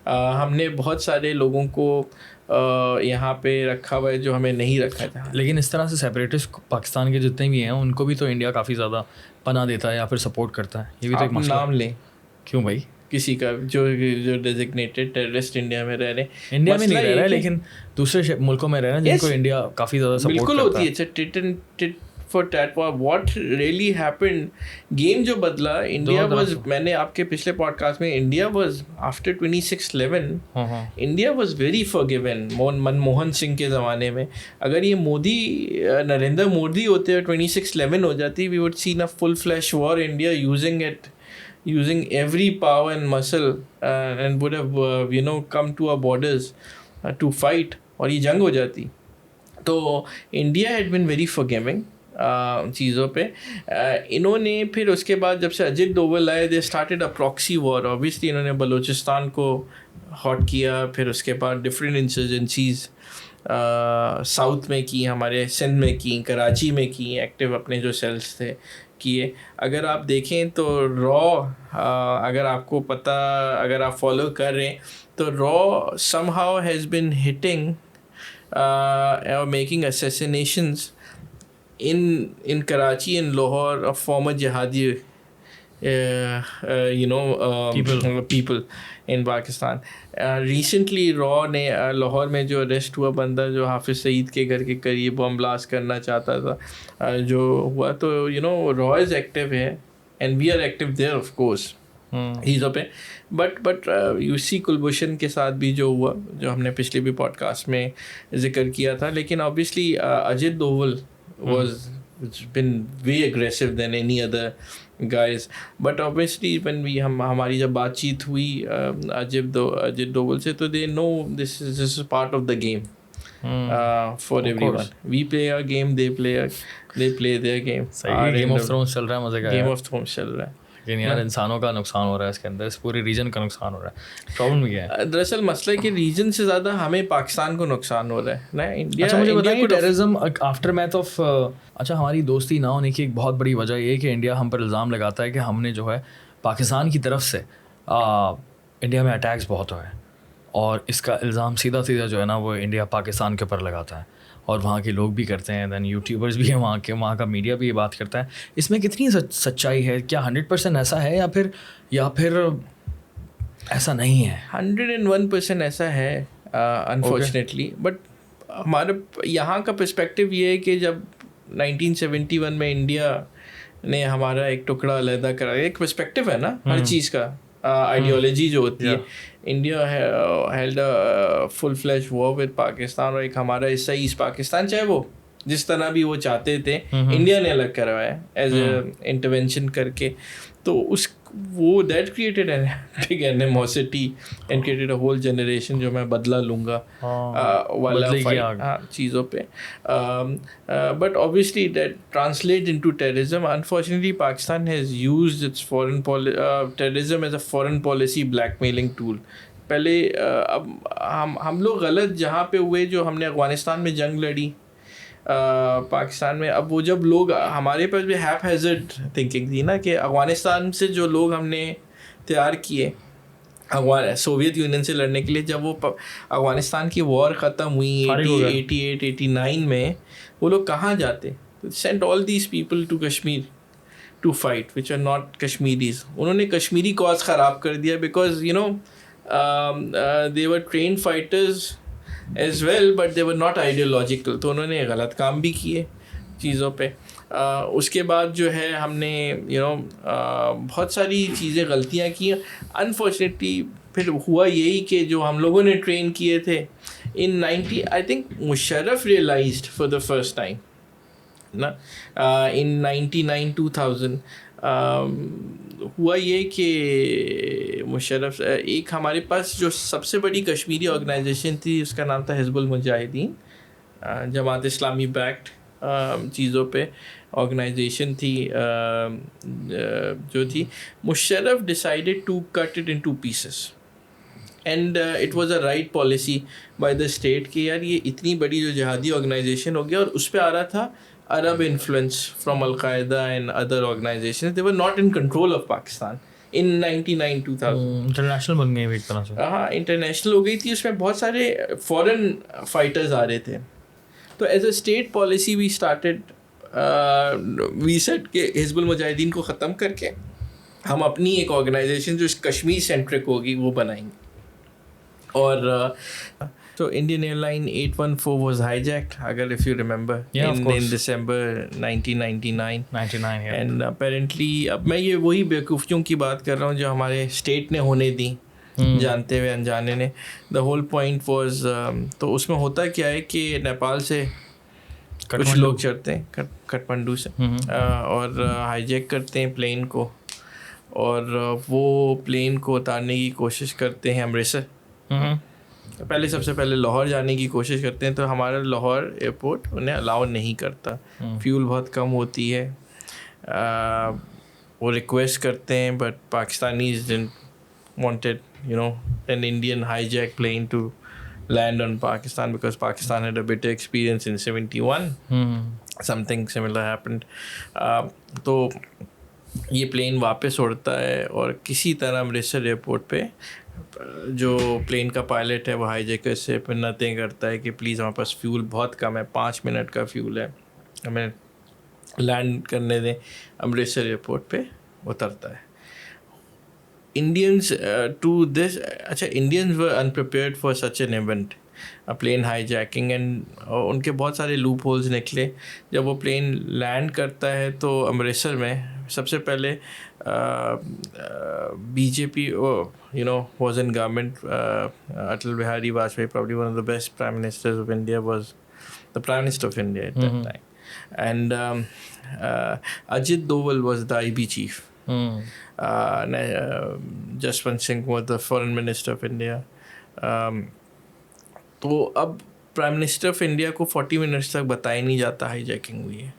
हमने बहुत सारे लोगों को यहाँ पे रखा हुआ है जो हमें नहीं रखा था. लेकिन इस तरह से सेपरेटिस्ट पाकिस्तान के जितने भी हैं उनको भी तो इंडिया काफ़ी ज़्यादा पनाह देता है या फिर सपोर्ट करता है. ये भी तो एक मसला. नाम लें क्यों भाई किसी का जो डेजिग्नेटेड टेररिस्ट इंडिया में रह रहे हैं. इंडिया में नहीं रह रहा है लेकिन दूसरे मुल्कों में रह रहे हैं जिनको इंडिया काफ़ी ज़्यादा सपोर्ट बिल्कुल करता है. होती है tit and tit for tat war. What really happened, game जो बदला इंडिया was, मैंने आपके पिछले पॉडकास्ट में India was after 26/11 India was very forgiven. Manmohan Singh के ज़माने में अगर ये नरेंद्र मोदी होते और 26/11 हो जाती, we would see a full-fledged war, India using every power and muscle and would have come to our borders to fight और ये जंग हो जाती. तो India had been very forgiving चीज़ों पे. इन्होंने फिर उसके बाद जब से अजित डोवल आए they started a proxy war. Obviously इन्होंने बलूचिस्तान को हॉट किया, फिर उसके बाद डिफरेंट इंसर्जेंसीज साउथ में की, हमारे सिंध में की, कराची में की, एक्टिव अपने जो सेल्स थे किए. अगर आप देखें तो अगर आपको पता, अगर आप फॉलो कर रहे हैं तो रॉ समहाउ हैज़ बिन हिटिंग और making assassinations in Karachi and Lahore of former jihadi people in Pakistan. Recently raw ने लाहौर में जो अरेस्ट हुआ बंदा जो हाफिज़ सईद के घर के करीब बम ब्लास्ट करना चाहता था, जो हुआ, तो रॉ इज़ एक्टिव है and we are active there of course चीज़ों पे. बट यूसी कुलभूषण के साथ भी जो हुआ, जो हमने पिछले भी पॉडकास्ट में जिक्र किया था. लेकिन obviously Ajit Doval it's been way aggressive than any other guys. But obviously when हमारी जब बातचीत हुई अजित डोवल से, तो they know this is part of the game for everyone. We play our game, they play their game. Game of thrones चल रहा है, मजे का गेम ऑफ थ्रोन्स चल रहा है. लेकिन यार इंसानों का नुकसान हो रहा है इसके अंदर, इस पूरे रीजन का नुकसान हो रहा है. प्रॉब्लम क्या है? दरअसल मसला है कि रीजन से ज़्यादा हमें पाकिस्तान को नुकसान हो रहा है ना. इंडिया. अच्छा मुझे बताइए टेररिज्म आफ्टर मैथ ऑफ अच्छा हमारी दोस्ती ना होने की एक बहुत बड़ी वजह ये है कि इंडिया हम पर इल्ज़ाम लगाता है कि हमने जो है पाकिस्तान की तरफ से इंडिया में अटैक्स बहुत हुए हैं, और इसका इल्ज़ाम सीधा जो है ना वो इंडिया पाकिस्तान के ऊपर लगाता है, और वहाँ के लोग भी करते हैं, दैन यूट्यूबर्स भी हैं वहाँ का मीडिया भी ये बात करता है. इसमें कितनी सच्चाई है? क्या 100% ऐसा है या फिर ऐसा नहीं है? 101% ऐसा है अनफॉर्चुनेटली. बट हमारे यहाँ का पर्सपेक्टिव ये है कि जब 1971 में इंडिया ने हमारा एक टुकड़ा अलहदा करा, एक पर्सपेक्टिव है ना हर चीज़ का, आइडियोलॉजी जो होती है. India held a full flash war with Pakistan, और एक हमारा हिस्सा ईस्ट पाकिस्तान, चाहे वो जिस तरह भी वो चाहते थे, इंडिया ने अलग करवाया एज ए इंटरवेंशन करके. तो वो that created big animosity and created a whole generation जो मैं बदला लूँगा वाला चीज़ों पे. But obviously that translate into terrorism. Unfortunately Pakistan has used its terrorism as a foreign policy blackmailing tool पहले अब हम लोग गलत जहाँ पे हुए, जो हमने अफ़गानिस्तान में जंग लड़ी, पाकिस्तान में, अब वो जब लोग, हमारे पास भी हैप हैज़र्ड थिंकिंग थी ना कि अफ़गानिस्तान से जो लोग हमने तैयार किए सोवियत यूनियन से लड़ने के लिए, जब वो अफ़गानिस्तान की वॉर ख़त्म हुई 88-89 में, वो लोग कहाँ जाते? Sent all these people to Kashmir to fight which are not Kashmiris. उन्होंने कश्मीरी कॉज ख़राब कर दिया because you know they were train fighters as well but they were not ideological. तो उन्होंने गलत काम भी किए चीज़ों पे. उसके बाद जो है हमने बहुत सारी चीज़ें गलतियाँ की. अनफॉर्चुनेटली फिर हुआ यही कि जो हम लोगों ने ट्रेन किए थे in 90, I think Musharraf realised for the first time ना इन 99-2000 हुआ ये कि मुशर्रफ, एक हमारे पास जो सबसे बड़ी कश्मीरी ऑर्गेनाइजेशन थी उसका नाम था हिज़्बुल मुजाहिदीन, जमात इस्लामी बैक्ड चीज़ों पे ऑर्गेनाइजेशन थी जो थी. Musharraf decided to cut it into pieces and it was a right policy by the state कि यार ये इतनी बड़ी जो जिहादी ऑर्गेनाइजेशन हो गया, और उस पर आ रहा था Arab influence from Al-Qaeda and other organizations. They were not in control of Pakistan in 99-2000. International बन गई एक तरह से. हाँ, इंटरनेशनल हो गई थी. उसमें बहुत सारे फॉरेन फाइटर्स आ रहे थे. तो as a state policy we started, we set के हिज़्बुल मुजाहिदीन को ख़त्म करके हम अपनी एक ऑर्गेनाइजेशन जो कश्मीर सेंट्रिक होगी वो बनाएंगे. और so Indian Airline 814 was hijacked, agar if you remember, in December 1999. Yeah. And apparently, अब मैं ये वही बेवकूफ़ियों की बात कर रहा हूँ जो हमारे स्टेट ने होने दी, जानते हुए अनजाने ने. The whole point was, तो उसमें होता क्या है कि नेपाल से कुछ लोग चढ़ते हैं काठमांडू से और हाईजैक करते हैं प्लेन को, और वो प्लेन को उतारने की कोशिश करते हैं अमृतसर. पहले सबसे पहले लाहौर जाने की कोशिश करते हैं, तो हमारा लाहौर एयरपोर्ट उन्हें अलाउ नहीं करता. फ्यूल बहुत कम होती है. वो रिक्वेस्ट करते हैं but Pakistanis didn't wanted an Indian hijack plane to land on Pakistan because Pakistan had a bitter experience in 71. Something similar happened. तो ये प्लेन वापस उड़ता है और किसी तरह अमृतसर एयरपोर्ट पे जो प्लेन का पायलट है वो हाईजैकर से मिन्नतें करता है कि प्लीज़ हमारे पास फ्यूल बहुत कम है, 5 मिनट का फ्यूल है, हमें लैंड करने दें. अमृतसर एयरपोर्ट पे उतरता है. इंडियंस टू दिस, अच्छा, Indians were unprepared for such an event, plane hijacking, and उनके बहुत सारे लूप होल्स निकले. जब वो प्लेन लैंड करता है तो अमृतसर में सबसे पहले BJP was in government. Atal Bihari Vajpayee, probably one of the best prime ministers of India, was the prime minister of India at that time. And Ajit Doval was the IB chief. Jaswant Singh was the foreign minister of India. तो अब prime minister of India को 40 minutes तक बताया नहीं जाता hijacking हुई है.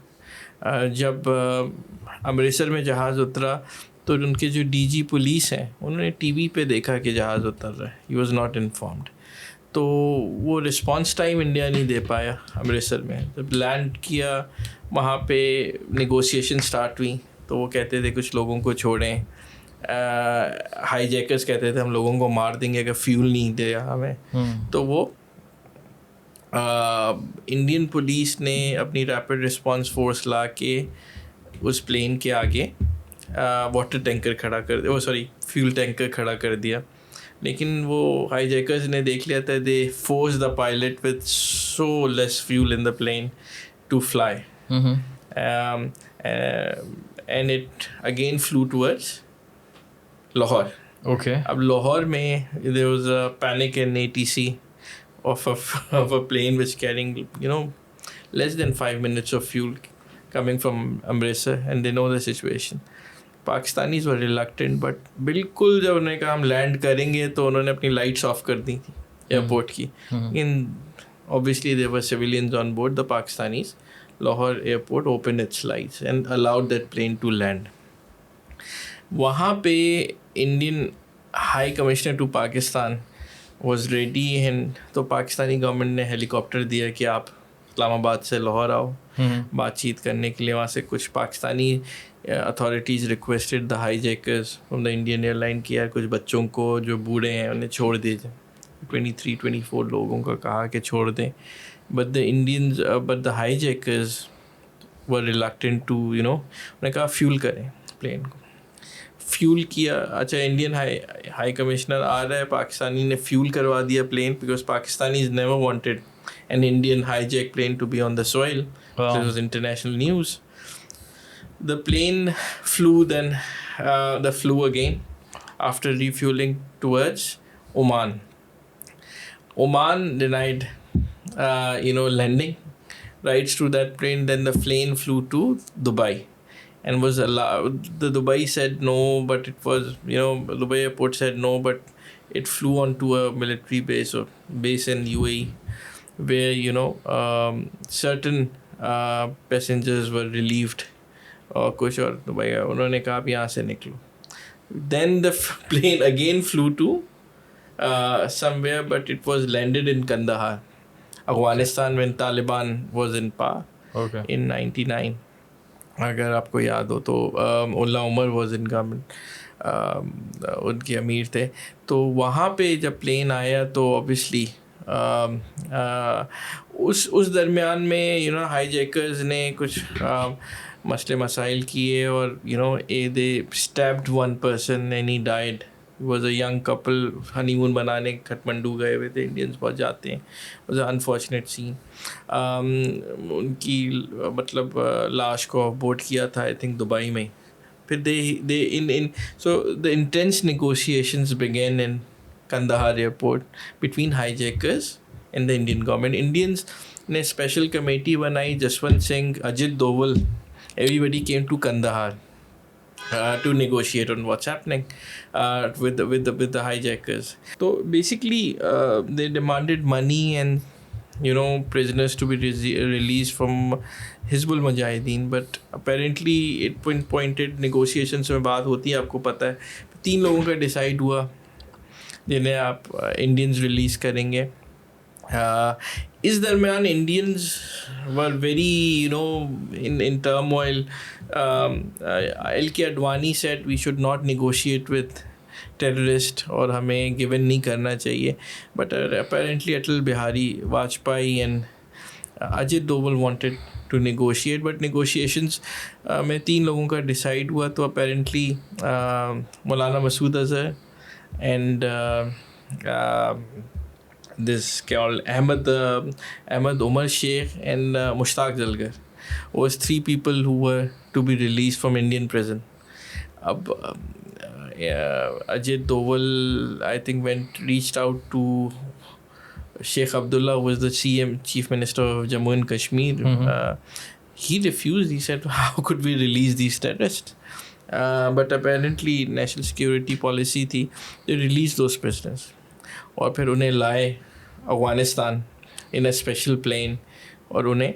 जब अमृतसर में जहाज़ उतरा तो उनके जो डीजी पुलिस हैं उन्होंने टीवी पे देखा कि जहाज़ उतर रहा है. He was not informed. तो वो रिस्पांस टाइम इंडिया नहीं दे पाया अमृतसर में. जब लैंड किया वहाँ पे नेगोशिएशन स्टार्ट हुई तो वो कहते थे कुछ लोगों को छोड़ें. हाईजैकर्स कहते थे हम लोगों को मार देंगे अगर फ्यूल नहीं दिया हमें. तो वो इंडियन पुलिस ने अपनी रैपिड रिस्पांस फोर्स ला के उस प्लेन के आगे वाटर टैंकर खड़ा कर दिया, फ्यूल टैंकर खड़ा कर दिया. लेकिन वो हाईजैकर्स ने देख लिया था. They force the pilot with so less fuel in the plane to fly and it again flew towards Lahore. अब लाहौर में there was a panic in ATC of a plane which carrying less than 5 minutes of fuel coming from Amritsar, and they know the situation. Pakistanis were reluctant, but बिल्कुल जब उन्होंने कहा हम land करेंगे तो उन्होंने अपनी लाइट्स ऑफ कर दी थी एयरपोर्ट की. Obviously there were civilians on board. The Pakistanis, Lahore airport opened its lights and allowed that plane to land. वहाँ पे Indian high commissioner to Pakistan was ready and तो पाकिस्तानी गवर्नमेंट ने हेलीकॉप्टर दिया कि आप इस्लामाबाद से लाहौर आओ बातचीत करने के लिए. वहाँ से कुछ Pakistani authorities requested the hijackers from the Indian airline कि यार कुछ बच्चों को जो बूढ़े हैं उन्हें छोड़ दीजिए. 23-24 लोगों का कहा कि छोड़ दें. But the hijackers were reluctant to उन्हें कहा फ्यूल करें प्लेन को. फ्यूल किया. अच्छा, इंडियन हाई कमिश्नर आ रहा है, पाकिस्तानी ने फ्यूल करवा दिया plane because Pakistani is never wanted an Indian hijack plane to be on the soil. Wow. This was international news. The plane flew flew again after refueling towards Oman. Oman denied landing rights to that plane. Then the plane flew to Dubai and was allowed. The Dubai said no, but it was Dubai airport said no, but it flew onto a military base or base in UAE where certain passengers were relieved और कुछ और. तो भाई उन्होंने कहा आप यहाँ से निकलो. Then the plane again flew to somewhere, but it was landed in Kandahar, Afghanistan, when Taliban was in power. Okay. In 99. अगर आपको याद हो तो Ulla Umar was in government. उनके अमीर थे. तो वहाँ पे जब प्लेन आया तो ऑब्वियसली उस दरमियान में हाईजैकर्स ने कुछ मसले मसाइल किए और they stabbed one person and he died. Was a young couple honeymoon बनाने काठमांडू गए हुए थे. इंडियंस बहुत जाते हैं. Was a unfortunate scene. उनकी मतलब लाश को बोट किया था आई थिंक दुबई में. फिर they in so the intense negotiations began in Kandahar airport between hijackers and the Indian government. Indians ने special committee बनाई. Jaswant Singh, Ajit Doval, everybody came to Kandahar to negotiate on what's happening with the hijackers. So basically they demanded money and prisoners to be released from Hizbul Mujahideen. But apparently it pointed negotiations में बात होती है, आपको पता है. 3 लोगों का decide हुआ जिन्हें आप इंडियंस रिलीज़ करेंगे. इस दरमियान Indians were very in turmoil. LK Advani said we should not negotiate with terrorist और हमें गिवन नहीं करना चाहिए. But apparently Atal Bihari Vajpayee and Ajit Doval wanted to negotiate, but negotiations में 3 लोगों का डिसाइड हुआ. तो apparently Maulana Masood Azhar and this called Ahmed Omar Sheikh and Mushtaq Jalgar was 3 people who were to be released from Indian prison. Ab Ajit Doval I think reached out to Sheikh Abdullah, who was the Chief Minister of Jammu and Kashmir. He refused. He said, how could we release these terrorists? But apparently national security policy थी. They released those prisoners और फिर उन्हें लाए Afghanistan in a special plane और उन्हें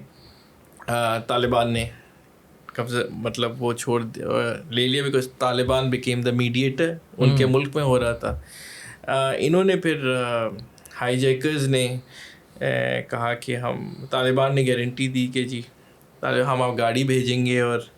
तालिबान ने कब्जा मतलब वो छोड़ ले लिया because Taliban became the mediator. उनके मुल्क में हो रहा था. इन्होंने फिर हाईजैकर्स ने कहा कि हम तालिबान ने गारंटी दी कि जी हम आप गाड़ी भेजेंगे और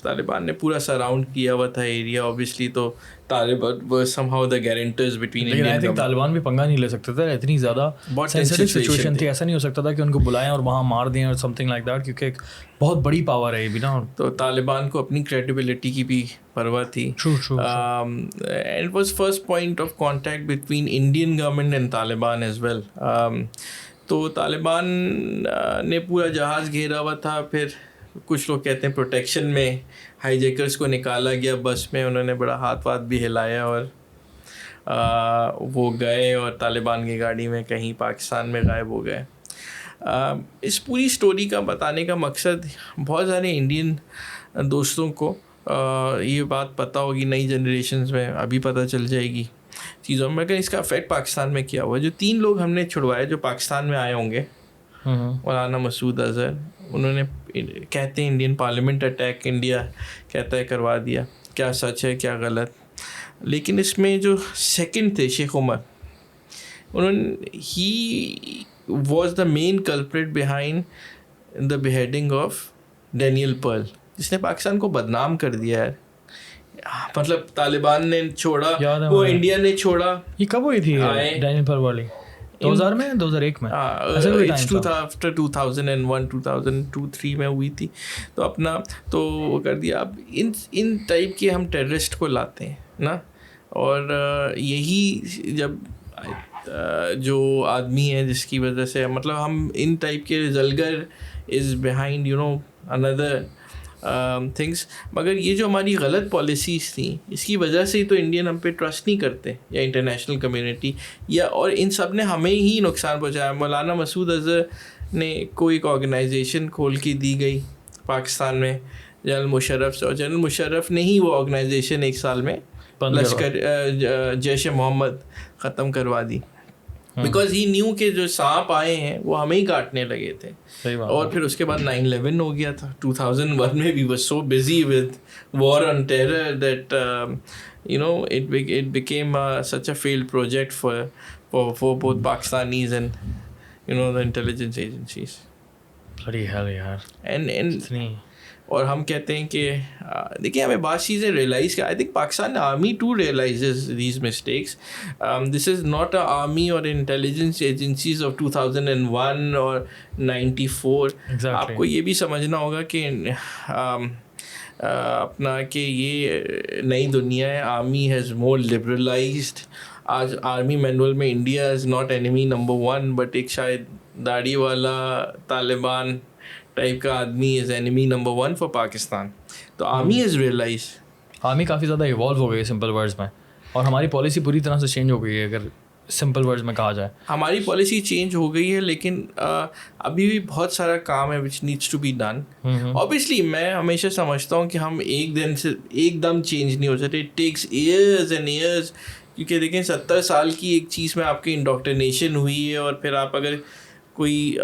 तालिबान ने पूरा सराउंड किया हुआ था एरिया ऑब्वियसली. तो Taliban were somehow the guarantors between Indian. I think Taliban भी पंगा नहीं ले सकते थे. इतनी ज़्यादा सेंसिटिव सिचुएशन थी. ऐसा नहीं हो सकता था कि उनको बुलाएं और वहाँ मार दें और समथिंग लाइक दैट, क्योंकि एक बहुत बड़ी पावर है ये भी ना. तो तालिबान को अपनी क्रेडिबिलिटी की भी परवाह थी. And it was first point of contact between Indian government and Taliban as well. तो तालिबान ने पूरा जहाज़ घेरा हुआ था. फिर कुछ लोग कहते हैं प्रोटेक्शन में हाईजैकर्स को निकाला गया बस में. उन्होंने बड़ा हाथ वाथ भी हिलाया और वो गए और तालिबान की गाड़ी में कहीं पाकिस्तान में गायब हो गए. इस पूरी स्टोरी का बताने का मकसद बहुत सारे इंडियन दोस्तों को ये बात पता होगी. नई जनरेशन्स में अभी पता चल जाएगी चीज़ों में. लेकिन इसका इफेक्ट पाकिस्तान में क्या हुआ. जो 3 लोग हमने छुड़वाए जो पाकिस्तान में आए होंगे, मौलाना मसूद अज़हर, उन्होंने कहते हैं इंडियन पार्लियामेंट अटैक इंडिया कहता है करवा दिया. क्या सच है क्या गलत. लेकिन इसमें जो सेकंड थे शेख उमर, उन्होंने ही was the main culprit behind the beheading of Daniel Pearl, जिसने पाकिस्तान को बदनाम कर दिया है. मतलब तालिबान ने छोड़ा, वो इंडिया ने छोड़ा. ये कब हुई थी डैनियल पर्ल वाली? 2000 में, 2001 में? इट्स आफ्टर 2001, 2002-3 में हुई थी. तो अपना तो वो कर दिया. अब इन टाइप के हम टेररिस्ट को लाते हैं ना, और यही जब जो आदमी है जिसकी वजह से मतलब हम इन टाइप के जलगर इज़ बिहाइंड अनदर थिंग्स. मगर ये जो हमारी गलत पॉलिसीज़ थी, इसकी वजह से ही तो इंडियन हम पे ट्रस्ट नहीं करते, या इंटरनेशनल कम्युनिटी, या और इन सब ने हमें ही नुकसान पहुंचाया. मौलाना मसूद अज़हर ने कोई एक ऑर्गेनाइजेशन खोल के दी गई पाकिस्तान में जनरल मुशर्रफ से, और जनरल मुशर्रफ ने ही वो ऑर्गेनाइजेशन 1 साल में लश्कर जैश मोहम्मद ख़त्म करवा दी. बिकॉज ही न्यू के जो सांप आए हैं वो हमें ही काटने लगे थे. और फिर उसके बाद 9/11 हो गया था 2001 में. We were so busy with war on terror that it became such a failed project for both Pakistanis and the intelligence agencies. Bloody hell यार. And और हम कहते हैं कि देखिए हमें बहुत चीज़ें रियलाइज़ कर. I think Pakistan army to realises these mistakes. This is not a army और इंटेलिजेंस एजेंसीज ऑफ 2001 और 94. आपको ये भी समझना होगा कि अपना कि ये नई दुनिया है. Army has more liberalised. आज आर्मी मैनुअल में India is not enemy number 1, but एक शायद दाढ़ी वाला तालिबान टाइप का आदमी is enemy number 1 for Pakistan. तो आर्मी इज़ रियलाइज. आर्मी काफ़ी ज़्यादा इवॉल्व हो गई है सिंपल वर्ड्स में, और हमारी पॉलिसी पूरी तरह से चेंज हो गई है अगर सिंपल वर्ड्स में कहा जाए. हमारी पॉलिसी चेंज हो गई है, लेकिन अभी भी बहुत सारा काम है which needs to be done. Obviously मैं हमेशा समझता हूँ कि हम एक दिन से एकदम चेंज नहीं हो सकते. It takes years and years. क्योंकि देखें 70 साल की एक चीज़ में आपकी इंडोक्ट्रिनेशन हुई है, और फिर आप अगर कोई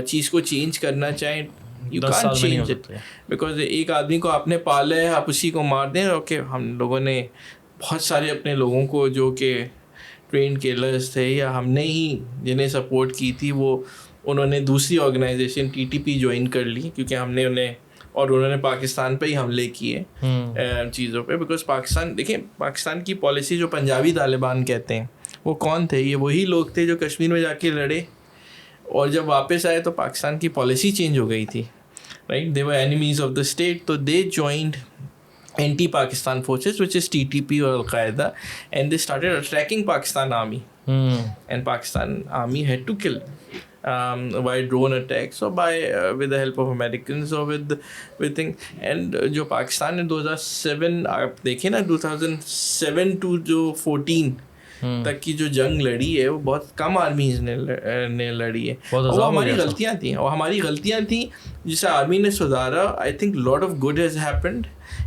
चीज़ को चेंज करना चाहें, you can't change it. Because एक आदमी को आपने पाला है, आप उसी को मार दें. ओके, हम लोगों ने बहुत सारे अपने लोगों को जो कि ट्रेन किलर्स थे, या हमने ही जिन्हें सपोर्ट की थी, वो उन्होंने दूसरी ऑर्गेनाइजेशन TTP ज्वाइन कर ली, क्योंकि हमने उन्हें, और उन्होंने पाकिस्तान पे ही हमले किए चीज़ों पे. बिकॉज पाकिस्तान, देखिए पाकिस्तान की पॉलिसी, जो पंजाबी तालिबान कहते हैं, वो कौन थे? ये वही लोग थे जो कश्मीर में जाके लड़े, और जब वापस आए तो पाकिस्तान की पॉलिसी चेंज हो गई थी. Right, they were enemies of the state. तो दे joined anti-Pakistan forces, which is TTP or Al-Qaeda, and they started attacking Pakistan army. And Pakistan army had to kill by drone attacks, or by with the help of Americans, or with things. And जो पाकिस्तान ने 2007 आप देखें ना, 2007 to जो 14 तक की जो जंग लड़ी है, वो बहुत कम आर्मीज ने लड़ी है. और वो हमारी गलतियाँ थी जिसे आर्मी ने सुधारा. I think lot of good has happened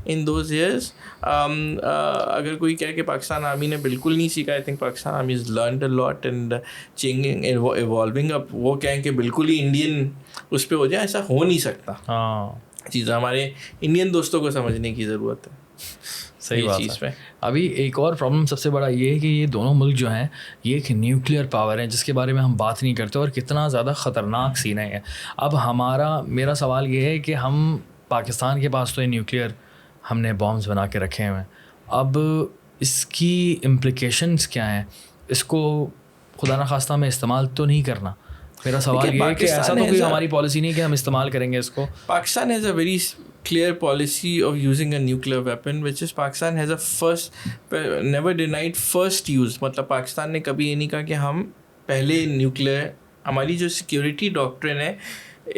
in those years. अगर कोई कहे कि पाकिस्तान आर्मी ने बिल्कुल नहीं सीखा, आई think Pakistan army is learned a lot and changing, evolving up. वो कहें कि बिल्कुल ही इंडियन उस पर हो जाए, ऐसा हो नहीं सकता. चीज़ें हमारे इंडियन दोस्तों को समझने की ज़रूरत है. सही बात है. अभी एक और प्रॉब्लम सबसे बड़ा ये है कि ये दोनों मुल्क जो हैं, ये एक न्यूक्लियर पावर है जिसके बारे में हम बात नहीं करते, और कितना ज़्यादा ख़तरनाक सीन है. अब मेरा सवाल ये है कि हम पाकिस्तान के पास तो ये न्यूक्लियर हमने बॉम्ब्स बना के रखे हैं. अब इसकी इम्प्लिकेशंस क्या हैं? इसको खुदा न खास्ता में इस्तेमाल तो नहीं करना. मेरा सवाल ये है कि ऐसा तो कोई हमारी पॉलिसी नहीं कि हम इस्तेमाल करेंगे इसको. Pakistan has a very clear policy of using a nuclear weapon, which is Pakistan has never denied first use. मतलब पाकिस्तान ने कभी ये नहीं कहा कि हम पहले न्यूक्लियर, हमारी जो सिक्योरिटी डॉक्ट्रिन है,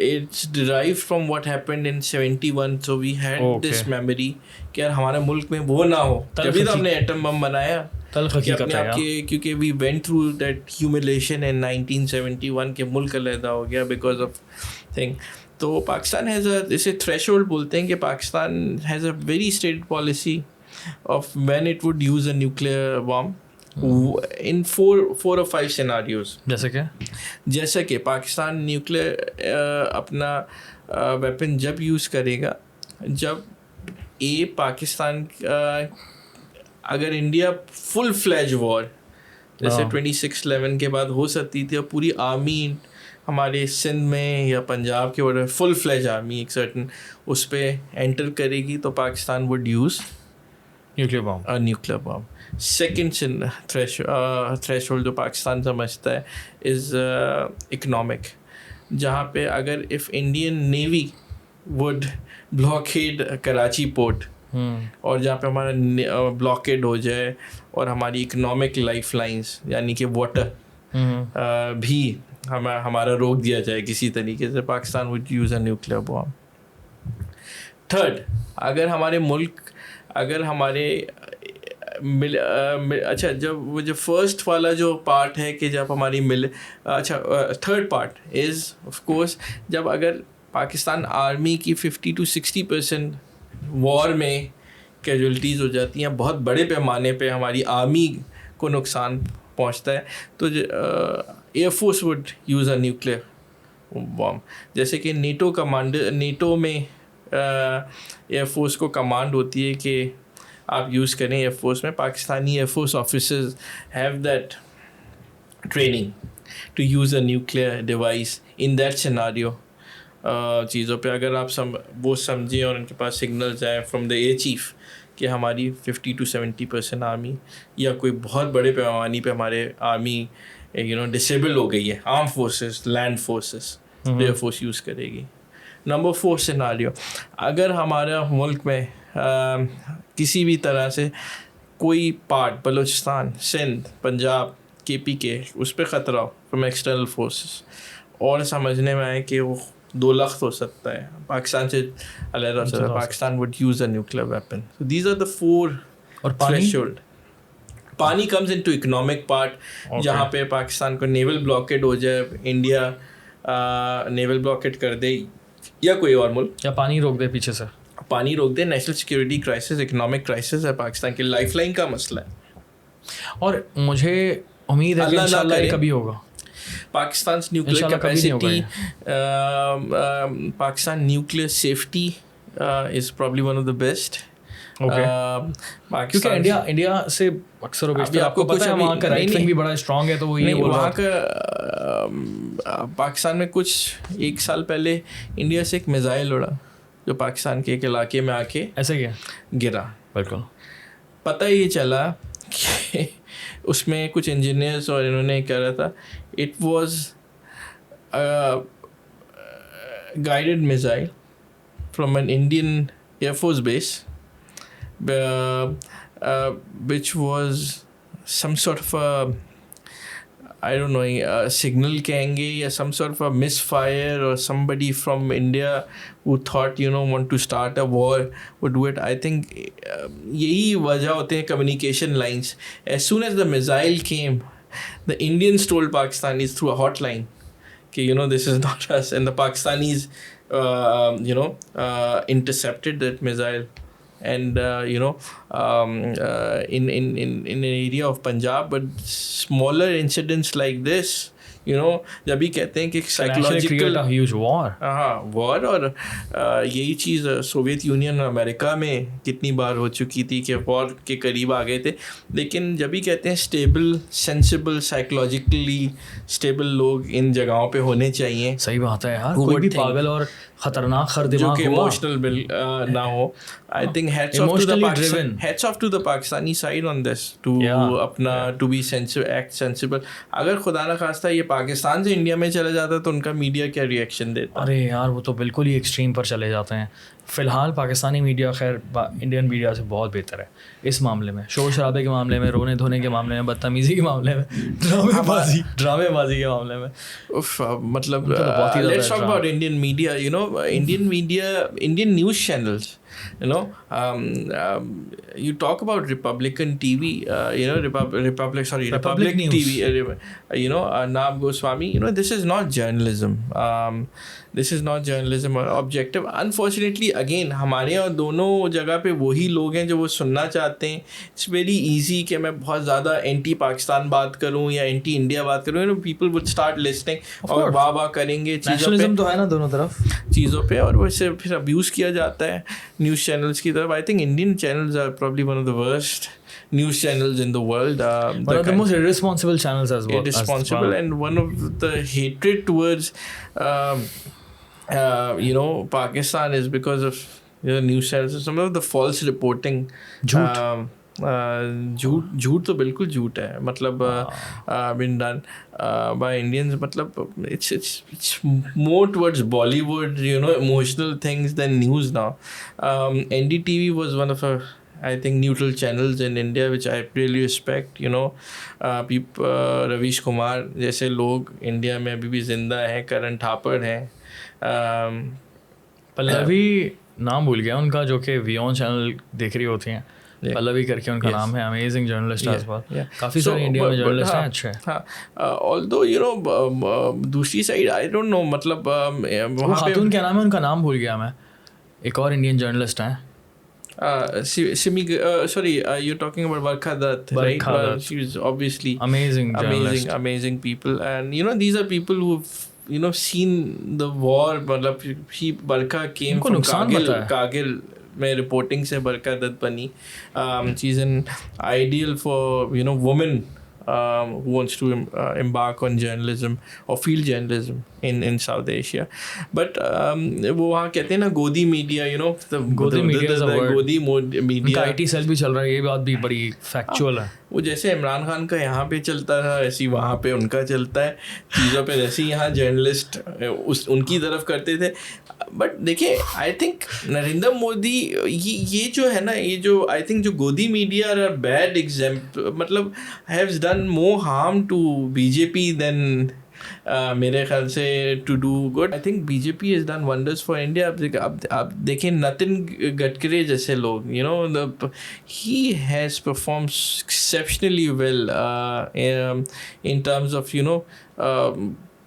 it's derived from what happened in 71. So we had this memory कि यार हमारे मुल्क में वो ना हो, तभी तो हमने एटम बम बनाया. क्योंकि we went through that humiliation in 1971 के मुल्क अलहदा हो गया because of thing. तो पाकिस्तान हैज़ जैसे थ्रेशोल्ड बोलते हैं कि Pakistan has a very stated policy of when it would use a nuclear bomb in 4 or 5 scenarios. जैसे कि पाकिस्तान न्यूक्लियर अपना वेपन जब यूज़ करेगा जब पाकिस्तान अगर इंडिया फुल फ्लैज वॉर जैसे 26/11 के बाद हो सकती थी, और पूरी आर्मी हमारे सिंध में या पंजाब के बॉर्डर फुल फ्लेज आर्मी एक सर्टन उस पर एंटर करेगी, तो Pakistan would use nuclear bomb. Second threshold जो पाकिस्तान समझता है इज़ इकोनॉमिक, जहाँ पे अगर if Indian navy would blockade Karachi port, और जहाँ पे हमारा ब्लॉकेड हो जाए और हमारी इकोनॉमिक लाइफ लाइंस यानी कि वाटर भी हमारा रोक दिया जाए किसी तरीके से, Pakistan would use a nuclear bomb. Third, अगर हमारे मुल्क अगर हमारे अच्छा, जब वो जो फर्स्ट वाला जो पार्ट है कि जब हमारी third part is of course जब अगर पाकिस्तान आर्मी की 50 to 60% वॉर में कैजुअल्टीज़ हो जाती हैं, बहुत बड़े पैमाने पे हमारी आर्मी को नुकसान पहुंचता है, तो air force would use a nuclear bomb. जैसे कि नेटो में एयरफोर्स को कमांड होती है कि आप यूज़ करें एयरफोर्स में. Pakistani air force officers have that training to use a nuclear device in that scenario. चीज़ों पे अगर आप वो समझें और उनके पास सिग्नल्स आए फ्रॉम द एयर चीफ कि हमारी 50 to 70% आर्मी या कोई बहुत बड़े पैमाने पे हमारे आर्मी डिसेबल हो गई है, arm forces, land forces, air force use करेगी. नंबर 4 सिनारियो, अगर हमारा मुल्क में किसी भी तरह से कोई पार्ट, बलूचिस्तान, सिंध, पंजाब, KPK, उस पर ख़तरा हो फ्रॉम एक्सटर्नल फोर्सेस, और समझने में आए कि वो 2 लाख हो सकता है, पाकिस्तान से अलग हो सकता है, Pakistan would use a nuclear weapon. So these are the 4 threshold. पानी कम्स इनटू इकोनॉमिक पार्ट, जहाँ पे पाकिस्तान को नेवल ब्लॉकेड हो जाए, इंडिया नेवल ब्लॉकेड कर दे या कोई और मुल्क, या पानी रोक दे, पीछे से पानी रोक दे, national security crisis, economic crisis है, पाकिस्तान की लाइफलाइन का मसला है. और मुझे उम्मीद है कि इंशाल्लाह कभी होगा. Pakistan's nuclear capacity, Pakistan nuclear safety is probably one of the best. क्योंकि इंडिया से अक्सर आपको पता है वहाँ का राइट विंग भी बड़ा स्ट्रांग है, तो वो ये वहाँ का पाकिस्तान में कुछ 1 साल पहले इंडिया से एक मिसाइल उड़ा जो पाकिस्तान के एक इलाके में आके ऐसे गिरा. बिल्कुल पता ही चला कि उसमें कुछ इंजीनियर्स और इन्होंने क्या रहा था, it was guided missile from an Indian air force base which was some sort of a, I don't know, signal कहेंगे या some sort of a misfire, or somebody from India who thought want to start a war would do it. I think यही वजह होते हैं communication lines. As soon as the missile came, the Indians told Pakistanis through a hotline कि this is not us, and the Pakistanis intercepted that missile. And in an area of Punjab, but smaller incidents like this, जब भी कहते हैं कि psychological war, और यही चीज़ Soviet union और America में कितनी बार हो चुकी थी कि वॉर के करीब आ गए थे. लेकिन जब भी कहते हैं स्टेबल, सेंसिबल, साइकोलॉजिकली स्टेबल लोग इन जगहों पे होने चाहिए. सही बात है यार, कोई भी पागल और खतरनाक हर दिमाग जो कि इमोशनल ना हो. I think hats off to the Pakistani side on this to be sensible, act sensible. अगर खुदा ना खास्ता ये पाकिस्तान से इंडिया में चला जाता तो उनका मीडिया क्या रिएक्शन देता? अरे यार वो तो बिल्कुल ही एक्सट्रीम पर चले जाते हैं. फ़िलहाल पाकिस्तानी मीडिया खैर इंडियन मीडिया से बहुत बेहतर है इस मामले में, शोर शराबे के मामले में, रोने धोने के मामले में, बदतमीज़ी के मामले में, ड्रामेबाजी के मामले में. मतलब let's talk about Indian media. Indian news channels. You talk about Republican TV, Republic News. TV, Naab Goswami, this is not journalism. This is not journalism or objective. Unfortunately, again, हमारे यहाँ दोनों जगह पे वही लोग हैं जो वो सुनना चाहते हैं. It's very easy कि मैं बहुत ज़्यादा एंटी पाकिस्तान बात करूँ या एंटी इंडिया बात करूँ. People would start listening और वाह करेंगे चीज़ों पे. तो है ना दोनों तरफ चीज़ों पे, और वैसे फिर अब्यूज़ किया जाता है न्यूज़ चैनल्स की तरफ. I think Indian channels are probably one of the worst news channels in the world. One of the most irresponsible channels as well. Irresponsible, and one of the hatred towards Pakistan is because of news channels. Some of the false reporting. झूठ तो बिल्कुल झूठ है, मतलब been done by Indians, मतलब it's more towards Bollywood, emotional things than news now. NDTV was one of I think neutral channels in India which I really respect. People, Ravish Kumar जैसे लोग India में अभी भी जिंदा हैं, करण थापड़ हैं, पल्लवी नाम भूल गया उनका, जो कि वियॉन चैनल देख रही होती हैं, पल्लवी करके उनका नाम है, अमेजिंग जर्नलिस्ट है, काफ़ी सारे इंडिया में जर्नलिस्ट हैं अच्छे। ऑल्दो दूसरी साइड आई डोंट नो, मतलब वो खातून क्या नाम है उनका, नाम भूल गया मैं, एक और इंडियन जर्नलिस्ट हैं, sorry, you're talking about Barkha Dutt, right? She's obviously amazing people, and these are people who've seen the war. मतलब Barkha came from Kargil में रिपोर्टिंग से बरका दत्त बनी. She's an ideal for women who wants to embark on journalism or field journalism in South Asia. But वो वहाँ कहते हैं ना गोदी मीडिया, गोदी मीडिया IT सेल भी चल रहा है, ये बात भी बड़ी फैक्चुअल है. वो जैसे इमरान खान का यहाँ पे चलता था वैसे ही वहाँ पे उनका चलता है चीज़ों पे, जैसे यहाँ जर्नलिस्ट उनकी तरफ करते थे. बट देखिए आई थिंक नरेंद्र मोदी ये जो है ना, ये जो आई थिंक जो गोदी मीडिया आर बैड एग्जाम्पल, मतलब has done more harm to BJP than मेरे ख्याल से to do good. I think BJP has done wonders for India. आप देखें नितिन गडकरी जैसे लोग, he has perform exceptionally well in terms of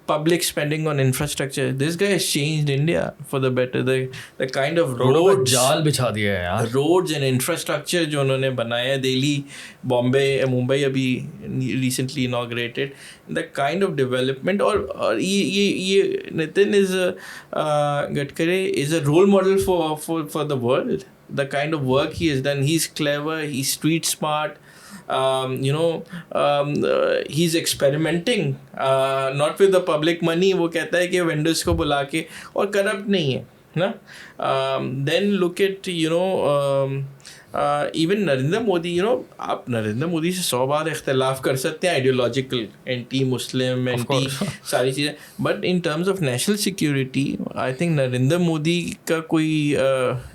public spending on infrastructure. This guy has changed India for the better. The kind of roads, जाल बिछा दिया है यार, roads and infrastructure जो उन्होंने बनाया, दिल्ली, बॉम्बे, मुंबई अभी recently inaugurated, the kind of development. और ये Nitin Gadkari is a role model for the world. The kind of work he has done, he's clever, he's street smart. He's experimenting not with the public money. वो कहता है कि vendors को बुला के, और करप्ट नहीं है ना. Then look at even Narendra Modi, आप नरेंद्र मोदी से 100 बार इख्तलाफ कर सकते हैं, आइडियोलॉजिकल, एंटी मुस्लिम, एंटी सारी चीज़ें, but in terms of national security I think Narendra Modi का कोई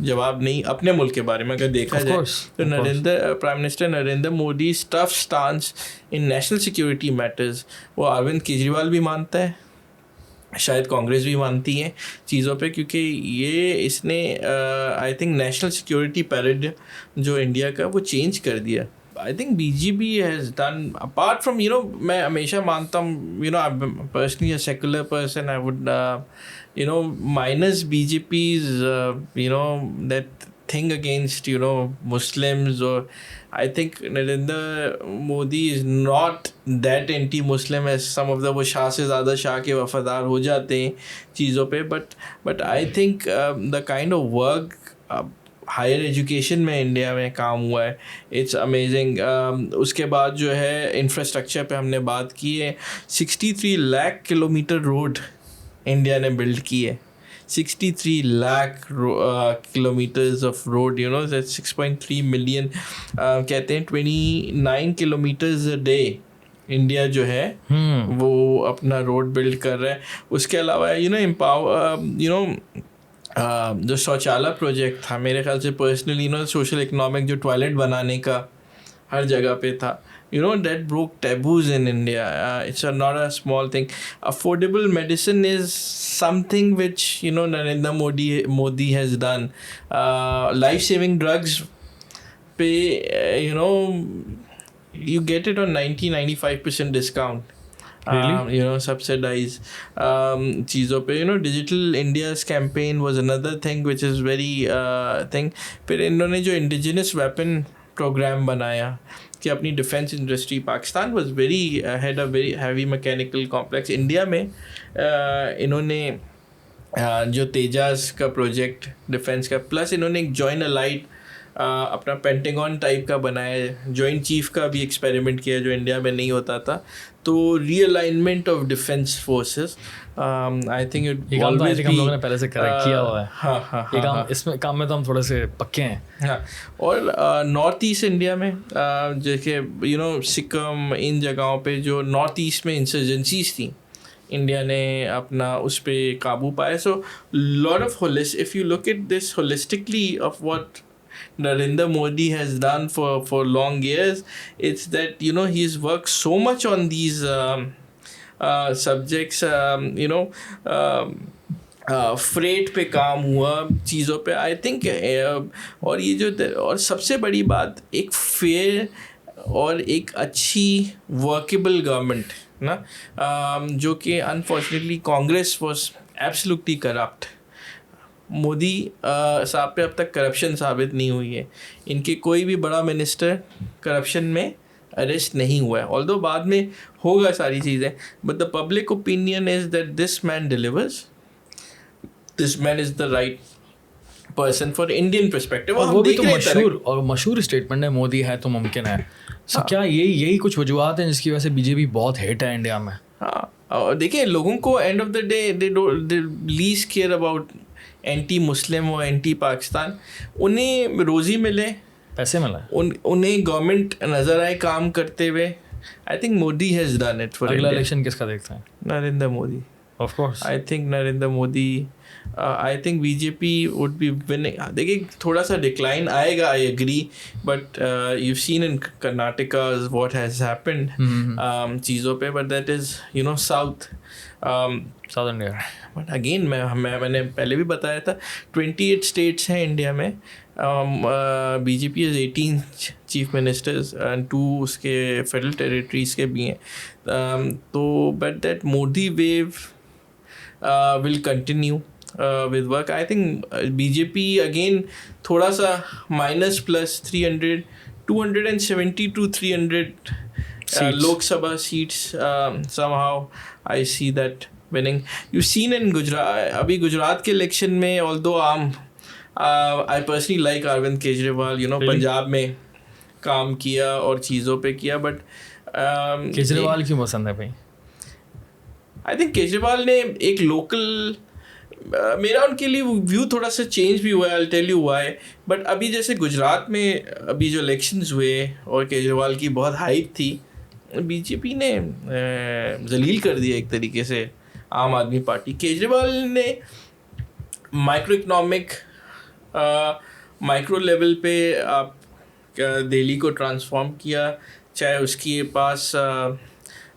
जवाब नहीं अपने मुल्क के बारे में अगर देखा जाए तो. Prime minister Narendra Modi tough stance in national security matters वो अरविंद केजरीवाल भी मानता है, शायद कांग्रेस भी मानती है चीज़ों पे, क्योंकि ये इसने I think national security paradigm जो इंडिया का वो चेंज कर दिया. I think BJP has done apart from मैं हमेशा मानता हूँ personally a secular person, I would minus BJP's that thing against Muslims, or I think Narendra Modi is not that anti-Muslim as some of the वो शाह से ज़्यादा शाह के वफादार हो जाते हैं चीज़ों पे. but I think the kind of work higher education में इंडिया में काम हुआ है, इट्स अमेजिंग. उसके बाद जो है इंफ्रास्ट्रक्चर पे हमने बात की है, 63 लाख किलोमीटर रोड इंडिया ने बिल्ड की है. 63 lakh kilometers of road, that's 6.3 million. कहते हैं 29 kilometers a day इंडिया जो है वो अपना रोड बिल्ड कर रहा है. उसके अलावा जो शौचालय प्रोजेक्ट था, मेरे ख्याल से पर्सनली सोशल इकोनॉमिक जो टॉयलेट बनाने का हर जगह पे था, that broke taboos in India. It's not a small thing. Affordable medicine is something which Narendra Modi has done. Life-saving drugs pay, you get it on 90-95% discount. Really? Subsidize चीज़ों पे. Digital India's campaign was another thing which is very thing. फिर इन्होंने जो indigenous weapon program बनाया कि अपनी defence industry, Pakistan was very had a very heavy mechanical complex. India में इन्होंने जो तेजास का प्रोजेक्ट डिफेंस का, प्लस इन्होंने एक जॉइन अलाइट अपना पेंटागन टाइप का बनाया, जॉइंट चीफ का भी एक्सपेरिमेंट किया जो इंडिया में नहीं होता था. तो realignment of defence forces, I think it always be, हम लोगों ने पहले से किया हुआ है. हाँ, ये काम, इसमें काम में तो हम थोड़े से पक्के हैं. हाँ. और नॉर्थ ईस्ट इंडिया में जैसे सिक्किम, इन जगहों पे जो नॉर्थ ईस्ट में इंसर्जेंसीज थी, इंडिया ने अपना उस पर काबू पाया. So lot of if you look at this holistically of what Narendra Modi has done for long years, it's that he's worked so much on these subjects. Freight पे काम हुआ, चीज़ों पे, आई थिंक. और ये जो, और सबसे बड़ी बात, एक फेयर और एक अच्छी वर्केबल गवर्नमेंट ना, जो कि unfortunately Congress was absolutely corrupt. Modi साहब पे अब तक करप्शन साबित नहीं हुई है. इनके कोई भी बड़ा मिनिस्टर करप्शन में अरेस्ट नहीं हुआ है, ऑल्दो बाद में होगा सारी चीज़ें. But the public opinion is that this man delivers, this man is the right person for Indian perspective. और वो भी तो मशहूर स्टेटमेंट है, मोदी है तो मुमकिन है. सो क्या यही कुछ वजूहत हैं जिसकी वजह से बीजेपी बहुत हेट है इंडिया में? हाँ, और देखिए, लोगों को and of the day they least care about anti Muslim और एंटी पाकिस्तान. उन्हें रोज़ी मिले, पैसे मिले, उन्हें गवर्नमेंट नज़र आए काम करते हुए. I think Modi has done it for. अगला इलेक्शन किसका देखते हैं? Narendra Modi, of course. I think Narendra Modi. I think BJP would be winning. देखिए, थोड़ा सा डिक्लाइन आएगा, I agree, but you seen in Karnataka what has happened चीज़ों पे. But that is South India. But again मैंने पहले भी बताया था, 28 स्टेट्स हैं इंडिया में. BJP is 18 chief ministers and 2 उसके फेडरल टेरिटरीज के भी हैं. तो but that Modi wave will continue with work. I think BJP again थोड़ा सा minus plus 270 to 300 Lok Sabha seats. Somehow I see that winning. You've seen in Gujarat, अभी गुजरात के election में, although I personally like Arvind Kejriwal, Punjab में काम किया और चीज़ों पे किया, but केजरीवाल क्यों पसंद है भाई? I think केजरीवाल ने एक लोकल, मेरा उनके लिए व्यू थोड़ा सा चेंज भी हुआ है. I tell you why. But अभी जैसे गुजरात में अभी जो इलेक्शंस हुए और केजरीवाल की बहुत हाइप थी, बीजेपी ने जलील कर दिया एक तरीके से आम आदमी पार्टी. केजरीवाल ने माइक्रो इकोनॉमिक, माइक्रो लेवल पे आप दिल्ली को ट्रांसफॉर्म किया. चाहे उसके पास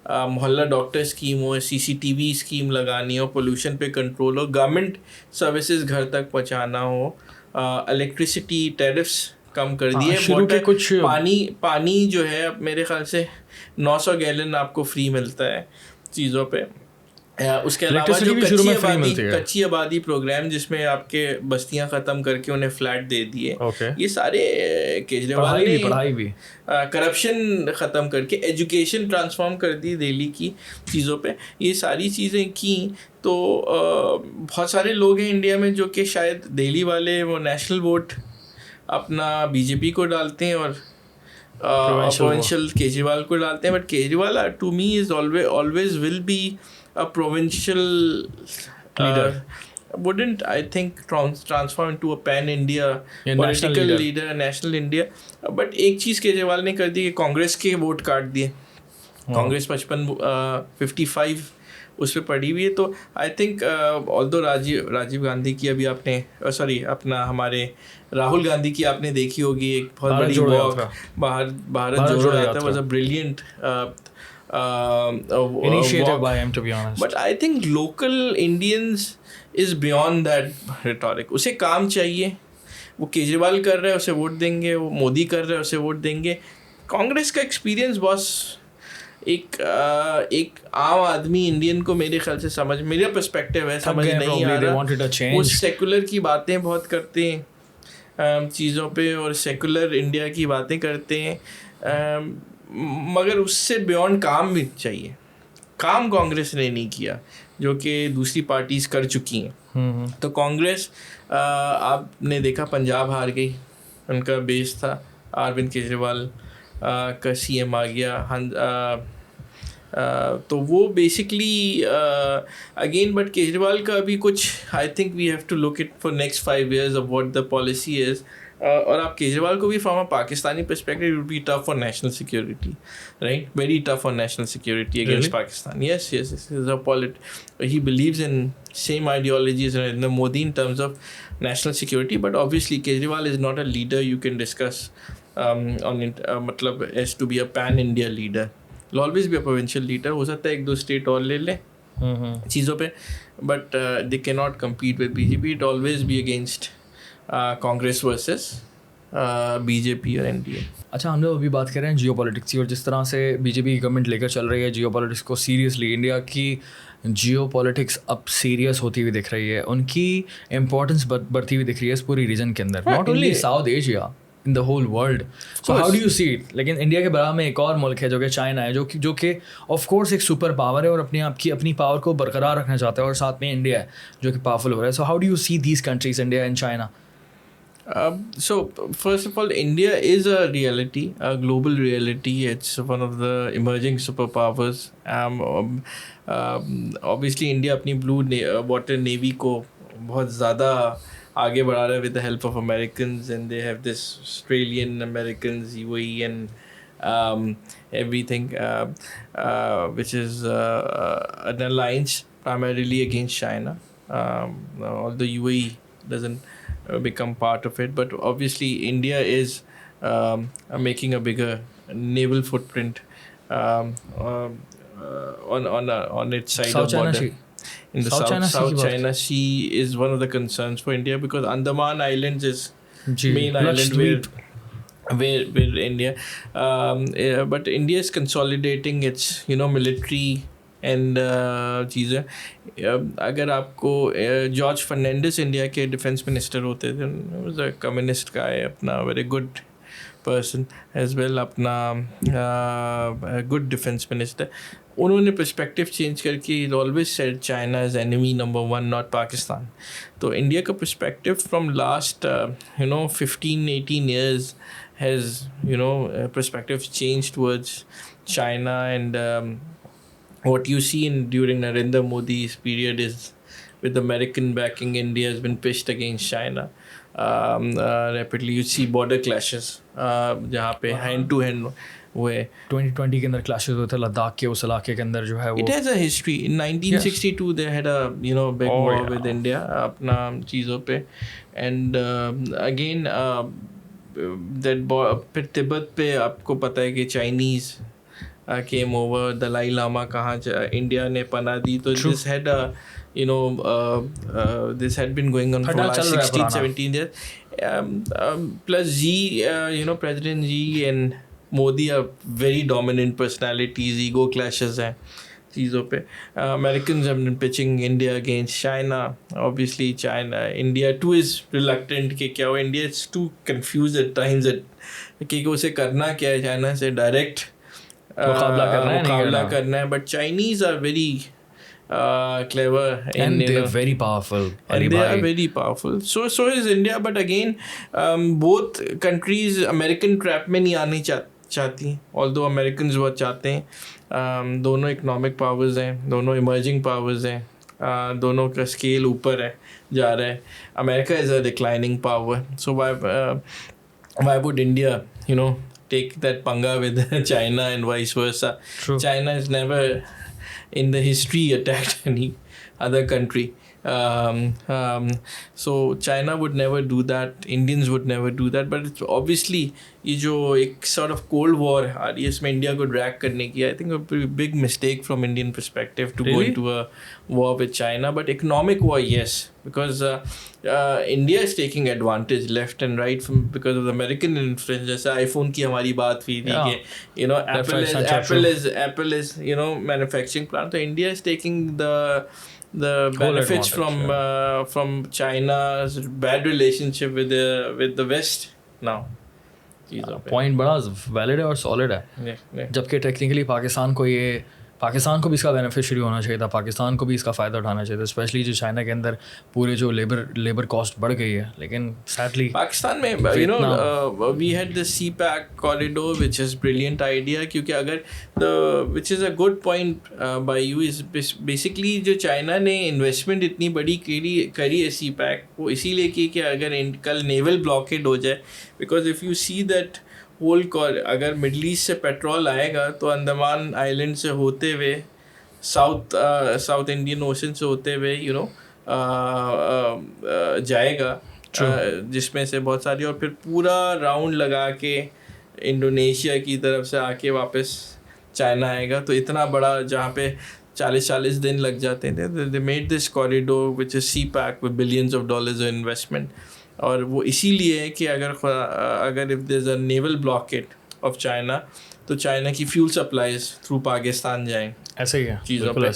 मोहल्ला डॉक्टर स्कीम हो, CCTV स्कीम लगानी हो, पोल्यूशन पे कंट्रोल हो, गवर्नमेंट सर्विसेज घर तक पहुंचाना हो, इलेक्ट्रिसिटी टैरिफ्स कम कर दिए. वाटर, कुछ पानी जो है अब मेरे ख्याल से 900 गैलन आपको फ्री मिलता है चीज़ों पे. उसके अलावा जो कच्ची आबादी प्रोग्राम जिसमें आपके बस्तियां ख़त्म करके उन्हें फ्लैट दे दिए, ये सारे केजरीवाल ने. पढ़ाई भी, करप्शन ख़त्म करके एजुकेशन ट्रांसफॉर्म कर दी दिल्ली की चीज़ों पे. ये सारी चीज़ें की तो बहुत सारे लोग हैं इंडिया में जो कि शायद दिल्ली वाले वो नेशनल वोट अपना बीजेपी को डालते हैं और प्रोविंशियल केजरीवाल को डालते हैं. But Kejriwal to me is always will be a provincial leader. Wouldn't, I think, transform into a pan-India political leader, national India. But एक चीज़ केजरीवाल ने कर दी कि कांग्रेस के वोट काट दिए. कांग्रेस 55 उस पर पड़ी हुई है. तो I think although Rajiv Gandhi की अभी आपने अपना हमारे राहुल गांधी की आपने देखी होगी, एक बहुत बड़ी वॉक, भारत जोड़ो यात्रा was a brilliant initiative by him, to be honest. But I think local Indians is beyond that rhetoric. उसे काम चाहिए. वो केजरीवाल कर रहा है उसे वोट देंगे, वो मोदी कर रहा है उसे वोट देंगे. कांग्रेस का एक्सपीरियंस बॉस एक आम आदमी इंडियन को मेरे ख्याल से मेरा पर्सपेक्टिव है, समझ नहीं आ रहा. वो सेकुलर की बातें बहुत करते हैं चीज़ों पे और सेकुलर इंडिया की बातें करते हैं, मगर उससे बियॉन्ड काम भी चाहिए. काम कांग्रेस ने नहीं किया जो कि दूसरी पार्टीज कर चुकी हैं. तो कांग्रेस आपने देखा पंजाब हार गई, उनका बेस था. अरविंद केजरीवाल का CM आ गया. तो वो बेसिकली अगेन बट केजरीवाल का अभी कुछ I think we have to look it for next 5 years of what the policy is. और आप केजरीवाल को भी from a Pakistani perspective it would be tough for national security, right? Very tough for national security against Pakistan. Yes, he's he believes in same ideologies as Narendra Modi in terms of national security, but obviously Kejriwal is not a leader you can discuss on it. मतलब as to be a pan India leader. He'll always be a provincial leader. हो सकता है 1-2 state और ले ले चीज़ों पे, but they cannot compete with BJP. It always be against Congress versus BJP और एनडीए. अच्छा, हम लोग अभी बात कर रहे हैं जियो पॉलिटिक्स की, और जिस तरह से बीजेपी की गवर्नमेंट लेकर चल रही है जियो पॉलिटिक्स को सीरियसली, इंडिया की जियो पॉलिटिक्स अब सीरियस होती हुई दिख रही है, उनकी इम्पोर्टेंस बढ़ती हुई दिख रही है इस पूरी रीजन के अंदर, not only South Asia, in the whole world. So how do you see it? लेकिन इंडिया के बराबर में एक और मुल्क है जो कि चाइना है, जो कि ऑफ कोर्स एक सुपर पावर है और अपनी पावर को बरकरार रखना चाहता है, और साथ में इंडिया है जो कि पावरफुल हो रहा है. सो how do you see these countries, India and China? So first of all, India is a reality, a global reality. It's one of the emerging superpowers. Obviously, India अपनी blue water navy को बहुत ज़्यादा आगे बढ़ा रहा है with the help of Americans, and they have this Australian, Americans, UAE and everything, which is an alliance primarily against China. Although UAE doesn't become part of it, but obviously India is making a bigger naval footprint on its side South of China border. Sea. In the South China Sea is one of the concerns for India, because Andaman Islands is main island where India, but India is consolidating its military and चीज़ें. अगर आपको George Fernandes India के defence minister होते थे, was a communist का है, अपना very good person as well, अपना गुड डिफेंस मिनिस्टर. उन्होंने पर्सपेक्टिव चेंज करके always said China is enemy number 1, not Pakistan. तो इंडिया का perspective from last 15-18 years has perspective change towards China. And what you see during Narendra Modi's period is, with American backing, India has been pitched against China rapidly. You see border clashes जहाँ पे hand to hand हुए. 2020 के अंदर clashes हुए थे लद्दाख के उस इलाके के अंदर जो है वो. It has a history. In 1962 they had a big war with India अपना चीज़ों पे. And again फिर तिब्बत पे आपको पता है कि Chinese came over, Dalai Lama कहाँ इंडिया ने पना दी. तो this had this had been going on for last 16-17 years. Plus President Xi and Modi are very dominant personalities. Ego clashes हैं चीज़ों पे. Americans have been pitching India against China. Obviously India too is reluctant कि क्या हो. India is too confused at times कि उसे करना क्या है चाइना से डायरेक्ट मुकाबला करना है. But Chinese are very clever and they are very powerful. And they are very powerful. So is India. But again, both countries American trap में नहीं आनी चाहती. Although Americans बहुत चाहते हैं. दोनों economic powers हैं, दोनों emerging powers हैं, दोनों का scale ऊपर है जा रहा है. America is a declining power. So why would India take that panga with China and vice versa? True. China has never in the history attacked any other country. So China would never do that. Indians would never do that. But it's obviously ये जो एक sort of cold war आ रही है इसमें India को drag करने की, I think a big mistake from Indian perspective to go into a war with China. But economic war, yes, because India is taking advantage left and right because of the American influence. जैसे iPhone की हमारी बात हुई थी कि Apple is manufacturing plant. So India is taking the benefits from China's bad relationship with the West now. Point बड़ा valid है और सॉलिड है. जबकि टेक्निकली पाकिस्तान को ये पाकिस्तान को भी इसका बेनिफिशियरी होना चाहिए था, पाकिस्तान को भी इसका फ़ायदा उठाना चाहिए था, स्पेशली जो चाइना के अंदर पूरे जो लेबर कॉस्ट बढ़ गई है. लेकिन सैडली पाकिस्तान में we had the CPEC corridor which is brilliant idea, क्योंकि अगर which is a good point by you is basically जो चाइना ने इन्वेस्टमेंट इतनी बड़ी करी है सी पैक, वो इसीलिए की कि अगर कल नेवल ब्लॉकेड हो जाए, because if you see that whole अगर मिडल ईस्ट से पेट्रोल आएगा तो अंडमान आइलैंड से होते हुए साउथ इंडियन ओशन से होते हुए जाएगा, जिसमें से बहुत सारी, और फिर पूरा राउंड लगा के इंडोनेशिया की तरफ से आके वापस चाइना आएगा. तो इतना बड़ा, जहाँ पे 40 दिन लग जाते थे, they made this corridor which is CPEC with billions of dollars of investment. और वो इसीलिए है कि अगर if there is a naval blockade of China, तो चाइना की फ्यूल सप्लाईज थ्रू पाकिस्तान जाएँ. ऐसे ही है चीज़ों पे.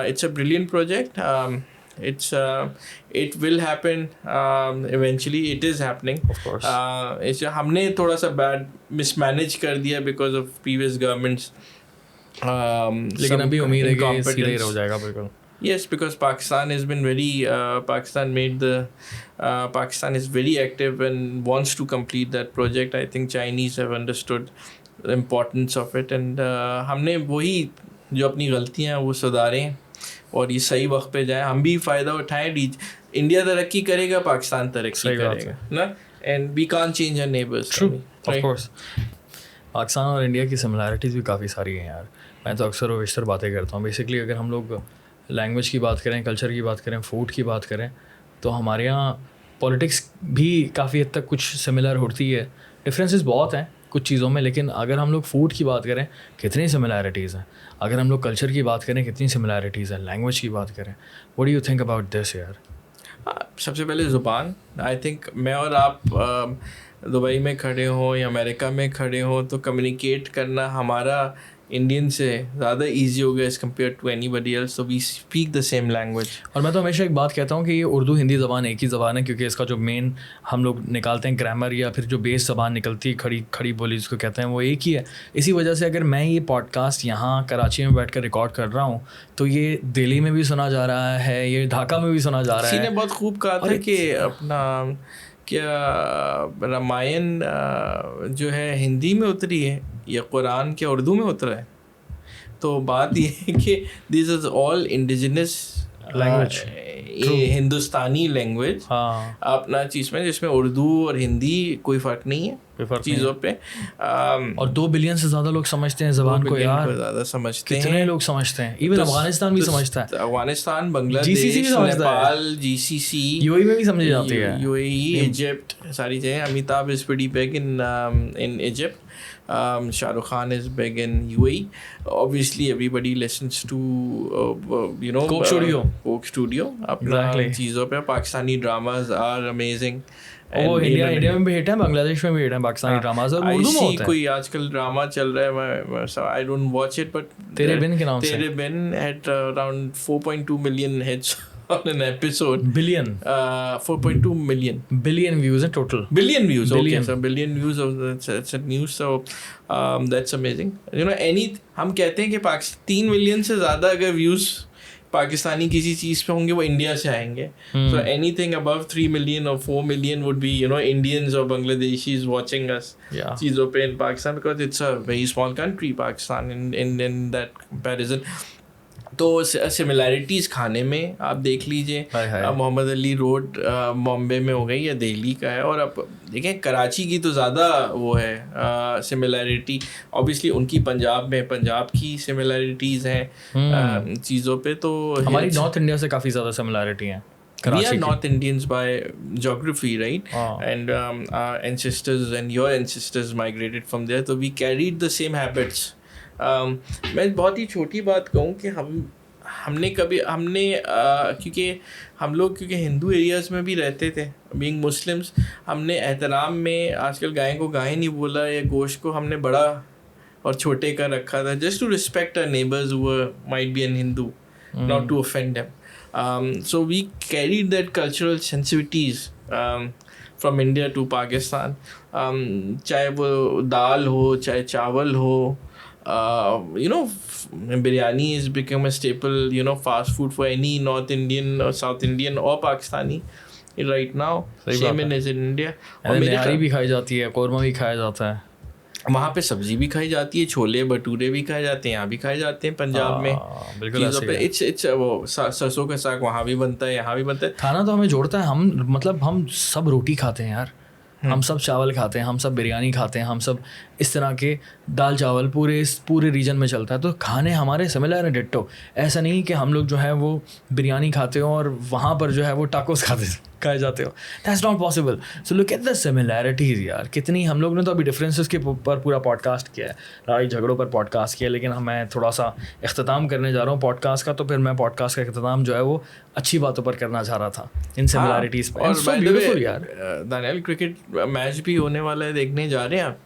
It's a brilliant project. it will happen eventually. It is happening, of course. हमने थोड़ा सा bad mismanage कर दिया because of previous governments. लेकिन अभी उम्मीद है कि सीधा ही हो जाएगा बिल्कुल. Yes, because Pakistan has been very Pakistan is very active and wants to complete that project. I think Chinese have understood the importance of it, and हमने वही जो अपनी गलतियाँ हैं वो सुधारें और ये सही वक्त पे जाए, हम भी फ़ायदा उठाएं. इंडिया तरक्की करेगा, पाकिस्तान तरक्की करेगा ना, and we can't change our neighbours. True, of course. Pakistan और इंडिया की सिमिलैरिटीज़ भी काफ़ी सारी हैं यार. मैं तो अक्सर और बेशतर बातें करता हूँ. बेसिकली अगर हम लोग लैंग्वेज की बात करें, कल्चर की बात करें, फूड की बात करें, तो हमारे यहाँ पॉलिटिक्स भी काफ़ी हद तक कुछ सिमिलर होती है. डिफरेंसेस बहुत हैं कुछ चीज़ों में, लेकिन अगर हम लोग फूड की बात करें कितनी सिमिलैरिटीज़ हैं, अगर हम लोग कल्चर की बात करें कितनी सिमिलैरिटीज़ हैं, लैंग्वेज की बात करें. What do you think about this यार? सबसे पहले ज़ुबान. आई थिंक मैं और आप दुबई में खड़े हों या अमेरिका में खड़े हों तो कम्युनिकेट करना हमारा इंडियन से ज़्यादा ईजी हो गया as compare to anybody else. So we speak the same language. और मैं तो हमेशा एक बात कहता हूँ कि ये उर्दू हिंदी ज़बान एक ही ज़बान है, क्योंकि इसका जो मेन हम लोग निकालते हैं ग्रामर या फिर जो बेस ज़बान निकलती है, खड़ी बोली जिसको कहते हैं, वो एक ही है. इसी वजह से अगर मैं ये पॉडकास्ट यहाँ कराची में बैठ कर रिकॉर्ड कर रहा हूँ तो ये दिल्ली में भी सुना जा रहा है, ये ढाका में भी सुना जा रहा है. किसी ने बहुत खूब कहा था कि अपना क्या रामायण जो है हिंदी में उतरी है या कुरान क्या उर्दू में उतरा है. तो बात ये है कि this is all indigenous language, Hindustani language. हाँ, अपना चीज़ में जिसमें उर्दू और हिंदी कोई फ़र्क नहीं है चीज़ों पे. और 2 बिलियन से ज़्यादा लोग समझते हैं ज़बान को यार. ज़्यादा समझते हैं, कितने लोग समझते हैं. इवन अफगानिस्तान भी समझता है. अफगानिस्तान, बांग्लादेश, नेपाल, GCC, यूएई में भी समझी जाती है. यूएई, इजिप्ट, सारी जगह. Amitabh is pretty big in Egypt. Shahrukh Khan is big in UAE. Obviously, everybody listens to Coke Studio. अपना चीज़ों पे Pakistani dramas are amazing. वो इंडिया में भी हिट है, बांग्लादेश में भी हिट है पाकिस्तानी ड्रामास, और उर्दू में होता है. कोई आजकल ड्रामा चल रहा है, I don't watch it, but तेरे बिन के नाम से तेरे बिन had around 4.2 million hits on an episode. Billion. 4.2 million. Billion views है total. Billion views. Okay, so billion views of that's a news. So that's amazing. हम कहते हैं कि 3 million से ज़्यादा अगर views पाकिस्तानी किसी चीज़ पे होंगे वो इंडिया से आएंगे. So anything above 3 million or 4 million would be Indians or Bangladeshis watching us. Yeah. चीज़ों पे in Pakistan, because it's a very small country, Pakistan, in that comparison. तो सिमिलैरिटीज़ खाने में आप देख लीजिए. मोहम्मद अली रोड बॉम्बे में हो गई या दिल्ली का है, और अब देखें कराची की तो ज़्यादा वो है सिमिलैरिटी. ऑब्वियसली उनकी पंजाब की सिमिलैरिटीज़ हैं चीज़ों पे. तो हमारी नॉर्थ इंडिया से काफ़ी ज़्यादा सिमिलैरिटी हैं. We are North Indians by geography, right? And our ancestors and your ancestors migrated from there, so we carried the same habits. मैं बहुत ही छोटी बात कहूँ कि हमने क्योंकि हिंदू एरियाज़ में भी रहते थे, बीइंग मुस्लिम्स, हमने एहतराम में आजकल गाय को गाय नहीं बोला या गोश्त को हमने बड़ा और छोटे का रखा था, just to respect our neighbours who might be an Hindu, not to offend them. So we carried that cultural sensitivities from India to Pakistan. चाहे वो दाल हो, चाहे चावल हो, biryani has become a staple, fast food for any North Indian or South Indian or Pakistani right now. Shaman is in India. और निहारी भी खाई जाती है, कौरमा भी खाया जाता है, वहाँ पे सब्जी भी खाई जाती है, छोले भटूरे भी खाए जाते हैं, यहाँ भी खाए जाते हैं पंजाब में। बिल्कुल ऐसे ही है। इट्स वो सरसों का साग वहाँ भी बनता है, यहाँ भी बनता है। खाना तो हमें जोड़ता है, हम सब रोटी खाते हैं यार, हम सब चावल खाते हैं, हम सब बिरयानी खाते हैं, हम सब इस तरह के दाल चावल पूरे रीजन में चलता है, तो खाने हमारे सिमिलर हैं डिट्टो। ऐसा नहीं कि हम लोग जो है वो बिरयानी खाते हो और वहाँ पर जो है वो टाकोस खाए जाते हो, that's not possible. So look at the similarities यार, कितनी हम लोग ने तो अभी डिफरेंसेस के पर पूरा पॉडकास्ट किया है, लड़ाई झगड़ों पर पॉडकास्ट किया, लेकिन मैं थोड़ा सा इख्तिताम करने जा रहा हूँ पॉडकास्ट का, तो फिर मैं पॉडकास्ट का इख्तिताम जो है वो अच्छी बातों पर करना चाह रहा था, इन सिमिलैरिटीज़ पर। सो ब्यूटीफुल यार। दानियाल, क्रिकेट मैच भी होने वाला है, देखने जा रहे हैं आप?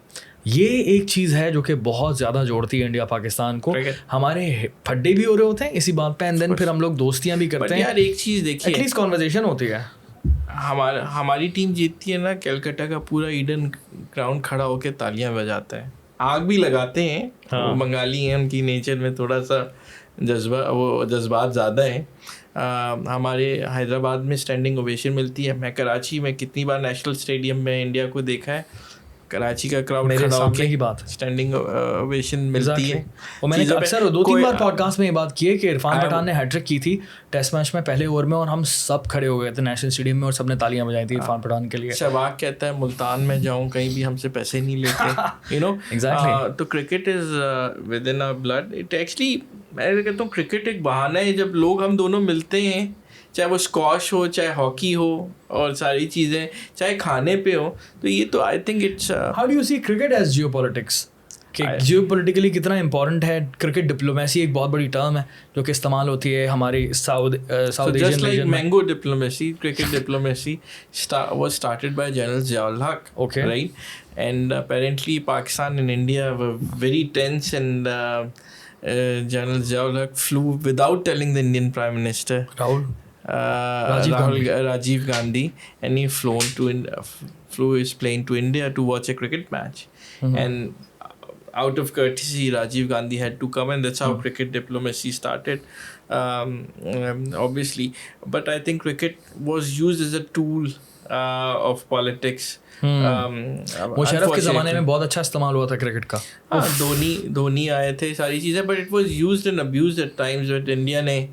ये एक चीज़ है जो कि बहुत ज़्यादा जोड़ती है इंडिया पाकिस्तान को। हमारे फड्डे भी हो रहे होते हैं इसी बात पे, एंड देन फिर हम लोग दोस्तियाँ भी करते हैं यार। एक चीज़ देखिए, एटलीस्ट कॉन्वर्जेशन होती है। हमारी टीम जीतती है ना, कलकत्ता का पूरा ईडन ग्राउंड खड़ा होकर तालियां बजाता है, आग भी लगाते हैं। हाँ। वो बंगाली हैं, उनकी नेचर में थोड़ा सा जज्बात ज़्यादा है। हमारे हैदराबाद में स्टैंडिंग ओवेशन मिलती है। मैं कराची में कितनी बार नेशनल स्टेडियम में इंडिया को देखा है, कराची का क्राउड खड़ा होकर की बात स्टैंडिंग ओवेशन मिलती है। और मैंने अक्सर 2-3 बार पॉडकास्ट में ये बात की है कि इरफान पठान ने हैट्रिक की थी टेस्ट मैच में पहले ओवर में, और हम सब खड़े हो गए थे नेशनल स्टेडियम में और सबने तालियां बजाई थी इरफान पठान के लिए। शहबाग कहता है मुल्तान में जाऊं कहीं भी हमसे पैसे नहीं लेते, एग्जैक्टली। तो cricket is within our blood. It actually, मैं कहता हूँ क्रिकेट एक बहाना है, जब लोग हम दोनों मिलते हैं, चाहे वो स्क्वॉश हो, चाहे हॉकी हो, और सारी चीज़ें चाहे खाने पे हो, तो ये तो I think it's. How do you see cricket as geopolitics? कि जियोपॉलिटिकली कितना इंपॉर्टेंट है क्रिकेट? डिप्लोमेसी एक बहुत बड़ी टर्म है जो कि इस्तेमाल होती है हमारी साउथ एशियन रीजन में। Mango diplomacy, cricket diplomacy was started by General Ziaul Haq, okay, right? And apparently Pakistan and India were very tense, and General Ziaul Haq flew without telling the Indian Prime Minister Rajiv Gandhi, and he flew his plane to India to watch a cricket match. And out of courtesy, Rajiv Gandhi had to come, and that's how cricket diplomacy started, obviously. But I think cricket was used as a tool of politics. Musharraf के ज़माने में बहुत अच्छा इस्तेमाल हुआ था cricket का। हाँ, धोनी आए थे, सारी चीज़ें, but it was used and abused at times. But India ने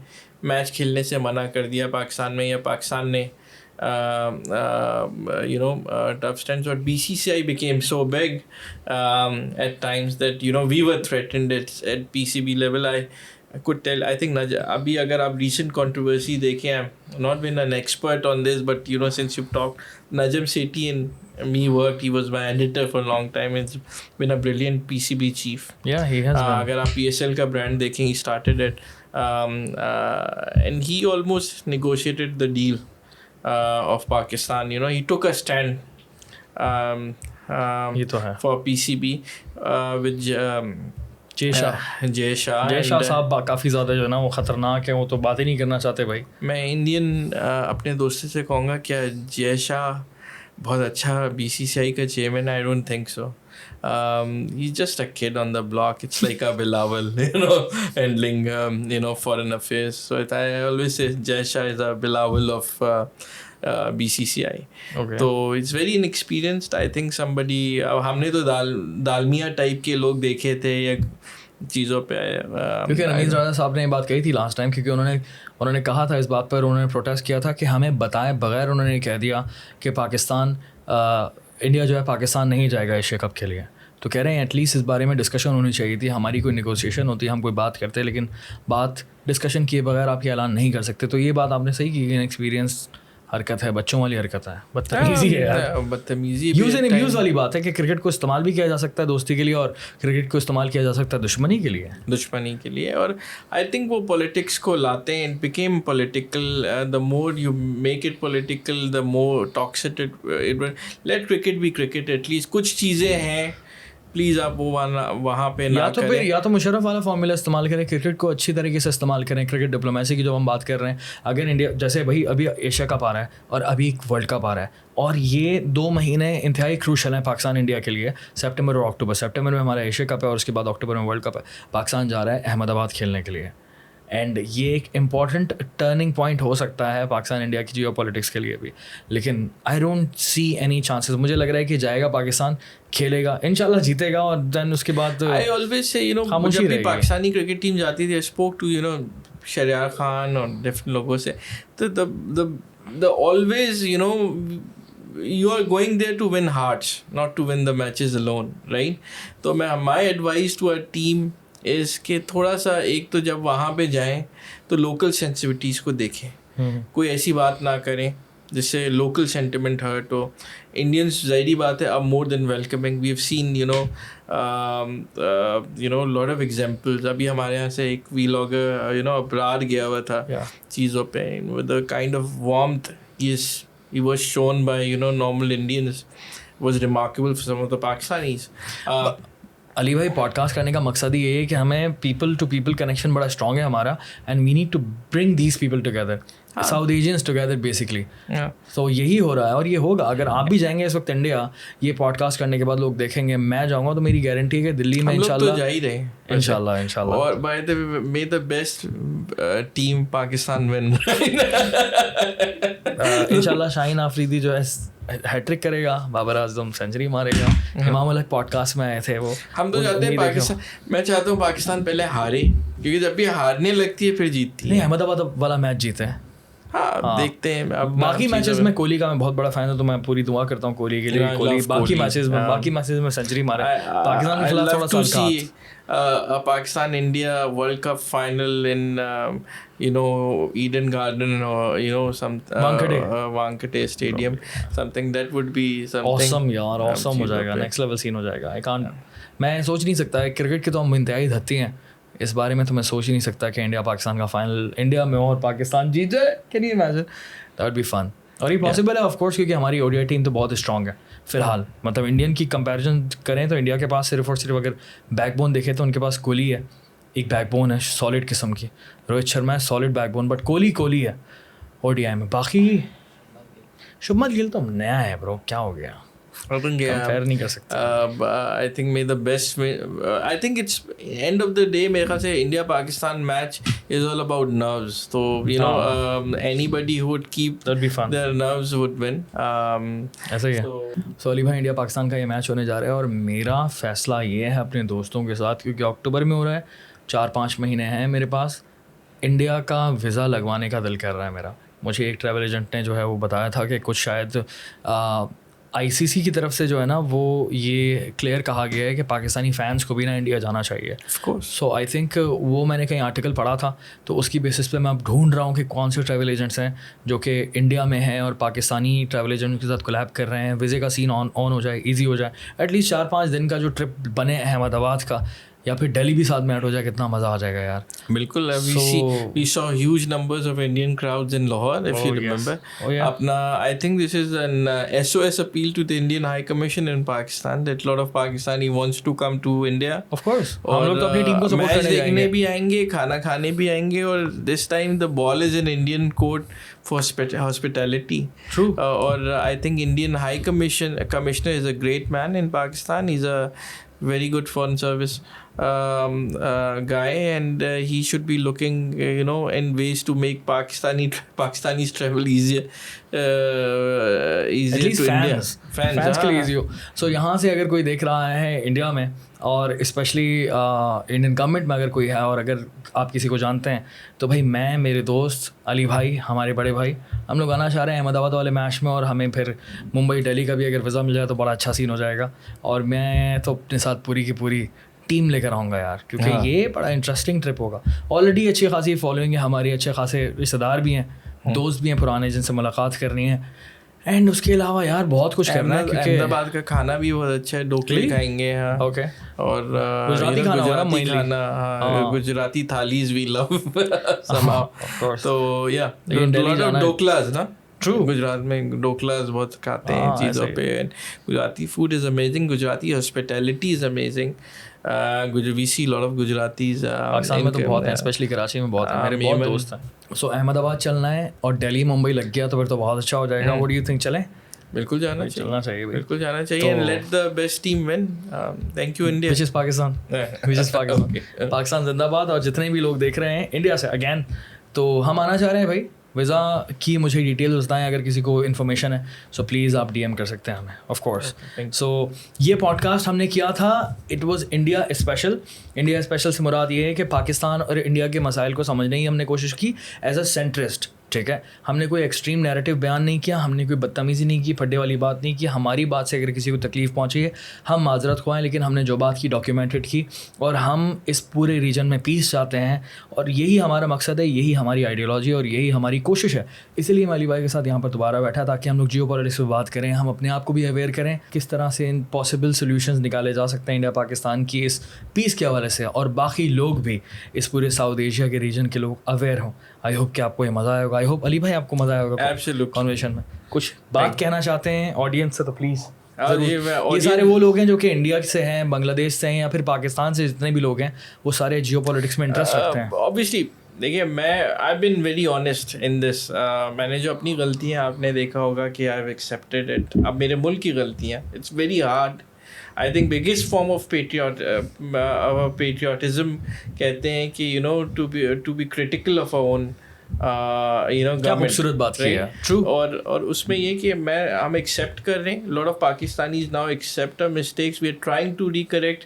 मैच खेलने से मना कर दिया पाकिस्तान में, या पाकिस्तान ने tough stance. But BCCI became so big at times that we were threatened at PCB level. I could tell, I think अभी अगर आप recent controversy देखें, I've not been an expert on this, but since you've talked, Najam Sethi and me worked. He was my editor for a long time. It's been a brilliant PCB chief. Yeah, he has been. अगर आप PSL का brand देखें, he started it, and he almost negotiated the deal of Pakistan. He took a stand for PCB with Jay Shah साहब काफ़ी ज़्यादा जो है ना वो ख़तरनाक है, वो तो बात ही नहीं करना चाहते भाई। मैं इंडियन अपने दोस्तों से कहूँगा, क्या जय शाह बहुत अच्छा BCCI का chairman? I don't think so. He's just a kid on the block. It's like a Bilawal, handling foreign affairs. So I always say Jay Shah is a Bilawal of BCCI. Okay. So it's very inexperienced. I think somebody, हमने तो Dalmia type के लोग देखे थे या चीज़ों पे। क्योंकि रमीज़ राजा साहब ने ये बात कही थी लास्ट टाइम, क्योंकि उन्होंने कहा था इस बात पर, उन्होंने प्रोटेस्ट किया था कि हमें बताए बगैर उन्होंने कह दिया कि पाकिस्तान इंडिया जो है पाकिस्तान नहीं जाएगा एशिया कप के लिए। तो कह रहे हैं एटलीस्ट इस बारे में डिस्कशन होनी चाहिए थी। हमारी कोई नेगोशिएशन होती, हम कोई बात करते, लेकिन बात डिस्कशन किए बगैर आप ये ऐलान नहीं कर सकते। तो ये बात आपने सही की, इनएक्सपीरियंस हरकत है, बच्चों वाली हरकत है, बदतमीजी है यार, बदतमीजी। यूज़ एंड अब्यूज़ वाली बात है कि क्रिकेट को इस्तेमाल भी किया जा सकता है दोस्ती के लिए, और क्रिकेट को इस्तेमाल किया जा सकता है दुश्मनी के लिए। और आई थिंक वो पॉलिटिक्स को लाते हैं, it became political. The more you make it political, the more toxic it. Let cricket be cricket. At least कुछ चीज़ें हैं प्लीज़ आप वो वहाँ पे ना या तो करें। फिर या तो मुशर्रफ वाला फॉर्मूला इस्तेमाल करें, क्रिकेट को अच्छी तरीके से इस्तेमाल करें, क्रिकेट डिप्लोमेसी की जो हम बात कर रहे हैं। अगर इंडिया जैसे भाई अभी एशिया कप आ रहा है और अभी वर्ल्ड कप आ रहा है, और ये 2 महीने इंतहाई क्रूशल हैं पाकिस्तान इंडिया के लिए, सितंबर और अक्टूबर। सितंबर में हमारा एशिया कप है और उसके बाद अक्टूबर में वर्ल्ड कप है। पाकिस्तान जा रहा है अहमदाबाद खेलने के लिए, एंड ये एक इम्पॉर्टेंट टर्निंग पॉइंट हो सकता है पाकिस्तान इंडिया की जियो पॉलिटिक्स के लिए भी। लेकिन I don't see any chances. मुझे लग रहा है कि जाएगा पाकिस्तान, खेलेगा, इंशाल्लाह जीतेगा, और देन उसके बाद आई ऑलवेज से जब भी पाकिस्तानी क्रिकेट टीम जाती थी, I spoke to Shahryar Khan और डिफरेंट लोगों से, तो the always you are going there to win hearts, not to win the matches alone, right? तो my advice to our team is कि थोड़ा सा एक तो जब वहाँ पे जाएं तो local sensitivities को देखें, कोई ऐसी बात ना करें जिससे local sentiment hurt हो। Indians ज़ाहिरी बात है अब more than welcoming, we have seen lot of examples। अभी हमारे यहाँ से एक vlogger अब्रार गया हुआ था चीज़ों पे, with the kind of warmth he was shown by normal Indians was remarkable for some of the Pakistanis। Ali भाई, पॉडकास्ट करने का मकसद ही ये है कि हमें पीपल टू पीपल कनेक्शन बड़ा स्ट्रॉन्ग है हमारा, and we need to bring these people together, South Asians together basically. तो यही हो रहा है और ये होगा। अगर आप भी जाएंगे इस वक्त इंडिया, ये पॉडकास्ट करने के बाद लोग देखेंगे, मैं जाऊँगा, तो मेरी गारंटी है कि दिल्ली में इंशाल्लाह तो जा ही रहे, इंशाल्लाह। और by the way, may the best team Pakistan win. इंशाल्लाह शाहीन आफरीदी जो है हैट्रिक करेगा, बाबर आजम सेंचुरी मारेगा। इमाम अलग पॉडकास्ट में आए थे वो। हम तो चाहते हैं पाकिस्तान, मैं चाहता हूँ पाकिस्तान पहले हारे, क्योंकि जब भी हारने लगती है फिर जीतती है। नहीं, अहमदाबाद वाला मैच जीते हैं। हाँ, देखते हैं। अब बाकी मैचेस में कोहली का मैं बहुत बड़ा फैन हूँ, तो मैं पूरी दुआ करता हूँ कोहली के लिए। कोहली बाकी मैचेस में सेंचुरी मारे। पाकिस्तान के खिलाफ थोड़ा सा Pakistan India World Cup final in Eden Garden or some Wankhede Stadium, something that would be something awesome यार, awesome हो जाएगा, next level scene हो जाएगा। मैं सोच नहीं सकता है, क्रिकेट के तो हम इंतहाई धत्ती हैं, इस बारे में तो मैं सोच ही नहीं सकता कि इंडिया पाकिस्तान का फाइनल इंडिया में और पाकिस्तान जीत जाए। Can you imagine? That would be fun. और ये पॉसिबल है ऑफ कोर्स, क्योंकि हमारी ओडीआई टीम तो बहुत स्ट्रॉन्ग है फिलहाल। मतलब इंडियन की कंपैरिजन करें तो इंडिया के पास सिर्फ और सिर्फ अगर बैकबोन देखें तो उनके पास कोहली है, एक बैकबोन है सॉलिड किस्म की, रोहित शर्मा है सॉलिड बैकबोन, बट कोहली है ओडीआई में। बाकी शुभमन गिल तो नया है ब्रो, क्या हो गया? कंपेयर नहीं कर सकते। I think may the best, I think it's end of the day मेरे ख्याल से India Pakistan match is all about nerves. तो anybody who would keep their nerves would win. ऐसा ही है। सो अली भाई, इंडिया पाकिस्तान का ये मैच होने जा रहा है और मेरा फैसला ये है अपने दोस्तों के साथ, क्योंकि अक्टूबर में हो रहा है, 4-5 महीने हैं मेरे पास, इंडिया का वीज़ा लगवाने का दिल कर रहा है मेरा। मुझे एक ट्रैवल एजेंट ने जो है वो बताया था कि कुछ शायद आईसीसी की तरफ से जो है ना वो ये क्लियर कहा गया है कि पाकिस्तानी फ़ैन्स को भी ना इंडिया जाना चाहिए। सो आई थिंक वो मैंने कहीं आर्टिकल पढ़ा था, तो उसकी बेसिस पे मैं अब ढूंढ रहा हूँ कि कौन से ट्रैवल एजेंट्स हैं जो कि इंडिया में हैं और पाकिस्तानी ट्रैवल एजेंट के साथ कोलैब कर रहे हैं। वीज़े का सीन ऑन हो जाए, ईजी हो जाए, एटलीस्ट 4-5 दिन का जो ट्रिप बने अहमदाबाद का, या फिर दिल्ली भी साथ में ऐड हो जाए, कितना मज़ा आ जाएगा यार। बिल्कुल। we saw huge numbers of Indian crowds in Lahore, if you remember. अपना I think this is an SOS appeal to the Indian High Commission in Pakistan that a lot of Pakistani wants to come to India. Of course. हम लोग तो अपनी team को support करने देखने भी आएंगे, खाना खाने भी आएंगे, और this time the ball is in Indian court for hospitality. True. और I think Indian High Commissioner is a great man in Pakistan. He's a very good foreign service guy, and he should be looking in ways to make Pakistanis travel easier at least to fans के लिए easy हो। So यहाँ से अगर कोई देख रहा है इंडिया में, और स्पेशली इंडियन गवर्नमेंट में अगर कोई है, और अगर आप किसी को जानते हैं, तो भाई मैं, मेरे दोस्त अली भाई, हमारे बड़े भाई, हम लोग आना चाह रहे हैं अहमदाबाद वाले मैच में, और हमें फिर मुंबई दिल्ली का भी अगर वीज़ा मिल जाए तो बड़ा अच्छा सीन हो जाएगा। और मैं तो अपने साथ पूरी की पूरी टीम लेकर आऊँगा यार, क्योंकि ये बड़ा इंटरेस्टिंग ट्रिप होगा। ऑलरेडी अच्छी खासी फॉलोइंग है हमारी, अच्छे खासे रिश्तेदार भी हैं, दोस्त भी हैं पुराने जिनसे मुलाकात करनी है, एंड उसके अलावा यार बहुत कुछ करना है, क्योंकि अहमदाबाद का खाना भी बहुत अच्छा है, ढोकले खाएंगे। हाँ, ओके। और गुजराती खाना, Gujarati thalis we love somehow. तो ढोकलाज ना, True. गुजरात में ढोकलास बहुत खाते हैं चीज़ों पे. Gujarati food is amazing. Gujarati hospitality is amazing. We see lot of Gujaratis. Pakistan में तो बहुत हैं, स्पेशली कराची में बहुत हैं. मेरे बहुत दोस्त हैं. सो अहमदाबाद चलना है और दिल्ली मुंबई लग गया तो फिर तो बहुत अच्छा हो जाएगा. व्हाट डू यू थिंक, चलें? बिल्कुल चलना चाहिए. बिल्कुल जाना चाहिए. And let the best team win. Thank you India. Which is Pakistan. Pakistan जिंदाबाद. और जितने भी लोग देख रहे हैं इंडिया से अगेन, तो हम आना चाह रहे हैं भाई. वीज़ा की मुझे डिटेल्स बताएं अगर किसी को इन्फॉर्मेशन है. सो प्लीज़ आप DM कर सकते हैं हमें, ऑफ कोर्स. सो ये पॉडकास्ट हमने किया था, it was India special. India special से मुराद ये है कि पाकिस्तान और इंडिया के मसाइल को समझने की हमने कोशिश की एज अ सेंट्रिस्ट. ठीक है, हमने कोई एक्सट्रीम नैरेटिव बयान नहीं किया, हमने कोई बदतमीज़ी नहीं की, फड्डे वाली बात नहीं की. हमारी बात से अगर किसी को तकलीफ़ पहुंची है हम माजरत खुआएं, लेकिन हमने जो बात की डॉक्यूमेंटेड की. और हम इस पूरे रीजन में पीस चाहते हैं और यही हमारा मकसद है, यही हमारी आइडियोलॉजी और यही हमारी कोशिश है. इसीलिए मैं अली भाई के साथ यहाँ पर दोबारा बैठा ताकि हम लोग जियो पॉलिटिक्स पर बात करें, हम अपने आप को भी अवेयर करें किस तरह से इन पॉसिबल सोल्यूशंस निकाले जा सकते हैं इंडिया पाकिस्तान की इस पीस के हवाले से, और बाकी लोग भी इस पूरे साउथ एशिया के रीजन के लोग अवेयर हों. आई होप कि आपको ये मज़ा आएगा. आई होप अली भाई आपको मज़ा आएगा कॉन्वर्सेशन में. कुछ बात कहना चाहते हैं ऑडियंस से तो प्लीज़. ये सारे वो लोग हैं जो कि इंडिया से हैं, बांग्लादेश से हैं या फिर पाकिस्तान से, जितने भी लोग हैं वो सारे जियो पॉलिटिक्स में इंटरेस्ट रखते हैं. ऑब्वियसली देखिए, मैं I been very honest in this. मैंने जो अपनी गलतियाँ, आपने देखा होगा कि आई हैव एक्सेप्टेड इट. अब मेरे मुल्क की गलतियाँ, it's very hard. I think biggest form of patriotism कहते हैं कि you know to be critical of our own government. खूबसूरत बात की है. ट्रू. और उसमें ये कि हम एक्सेप्ट कर रहे हैं. Lot of Pakistanis now accept our mistakes. We are trying to recorrect.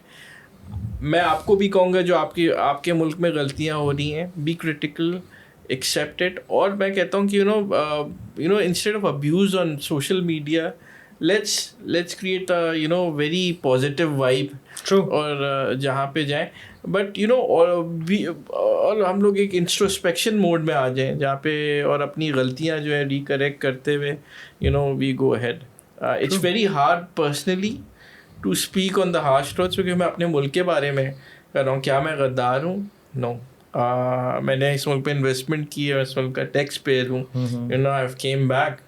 मैं आपको भी कहूँगा जो आपके मुल्क में गलतियाँ हो रही हैं, बी क्रिटिकल, एक्सेप्ट इट. और मैं कहता हूँ कि you know instead of abuse on social media, let's create a very positive vibe. True. और जहाँ पे जाएं, बट और हम लोग एक इंट्रोस्पेक्शन मोड में आ जाएं जहाँ पे, और अपनी गलतियाँ जो है रिकरेक्ट करते हुए we go ahead. It's very hard personally to speak on the harsh truths, क्योंकि मैं अपने मुल्क के बारे में कर रहा हूँ. क्या मैं गद्दार हूँ? नो. मैंने इस मुल्क पे इन्वेस्टमेंट की है, इस मुल्क का टैक्स पेयर हूँ. I have came back.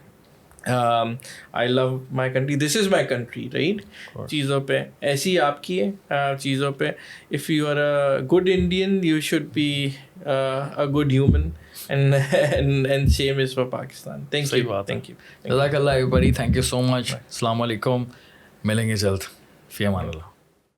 I love my country. This is my country, right? चीज़ों पे ऐसी आपकी है. चीज़ों पे if you are a good Indian, you should be a good human, and same is for Pakistan. Thank you. Jazakallah everybody. Thank you so much. Assalamu alaikum. मिलेंगे जल्द. फ़ी अमान अल्लाह.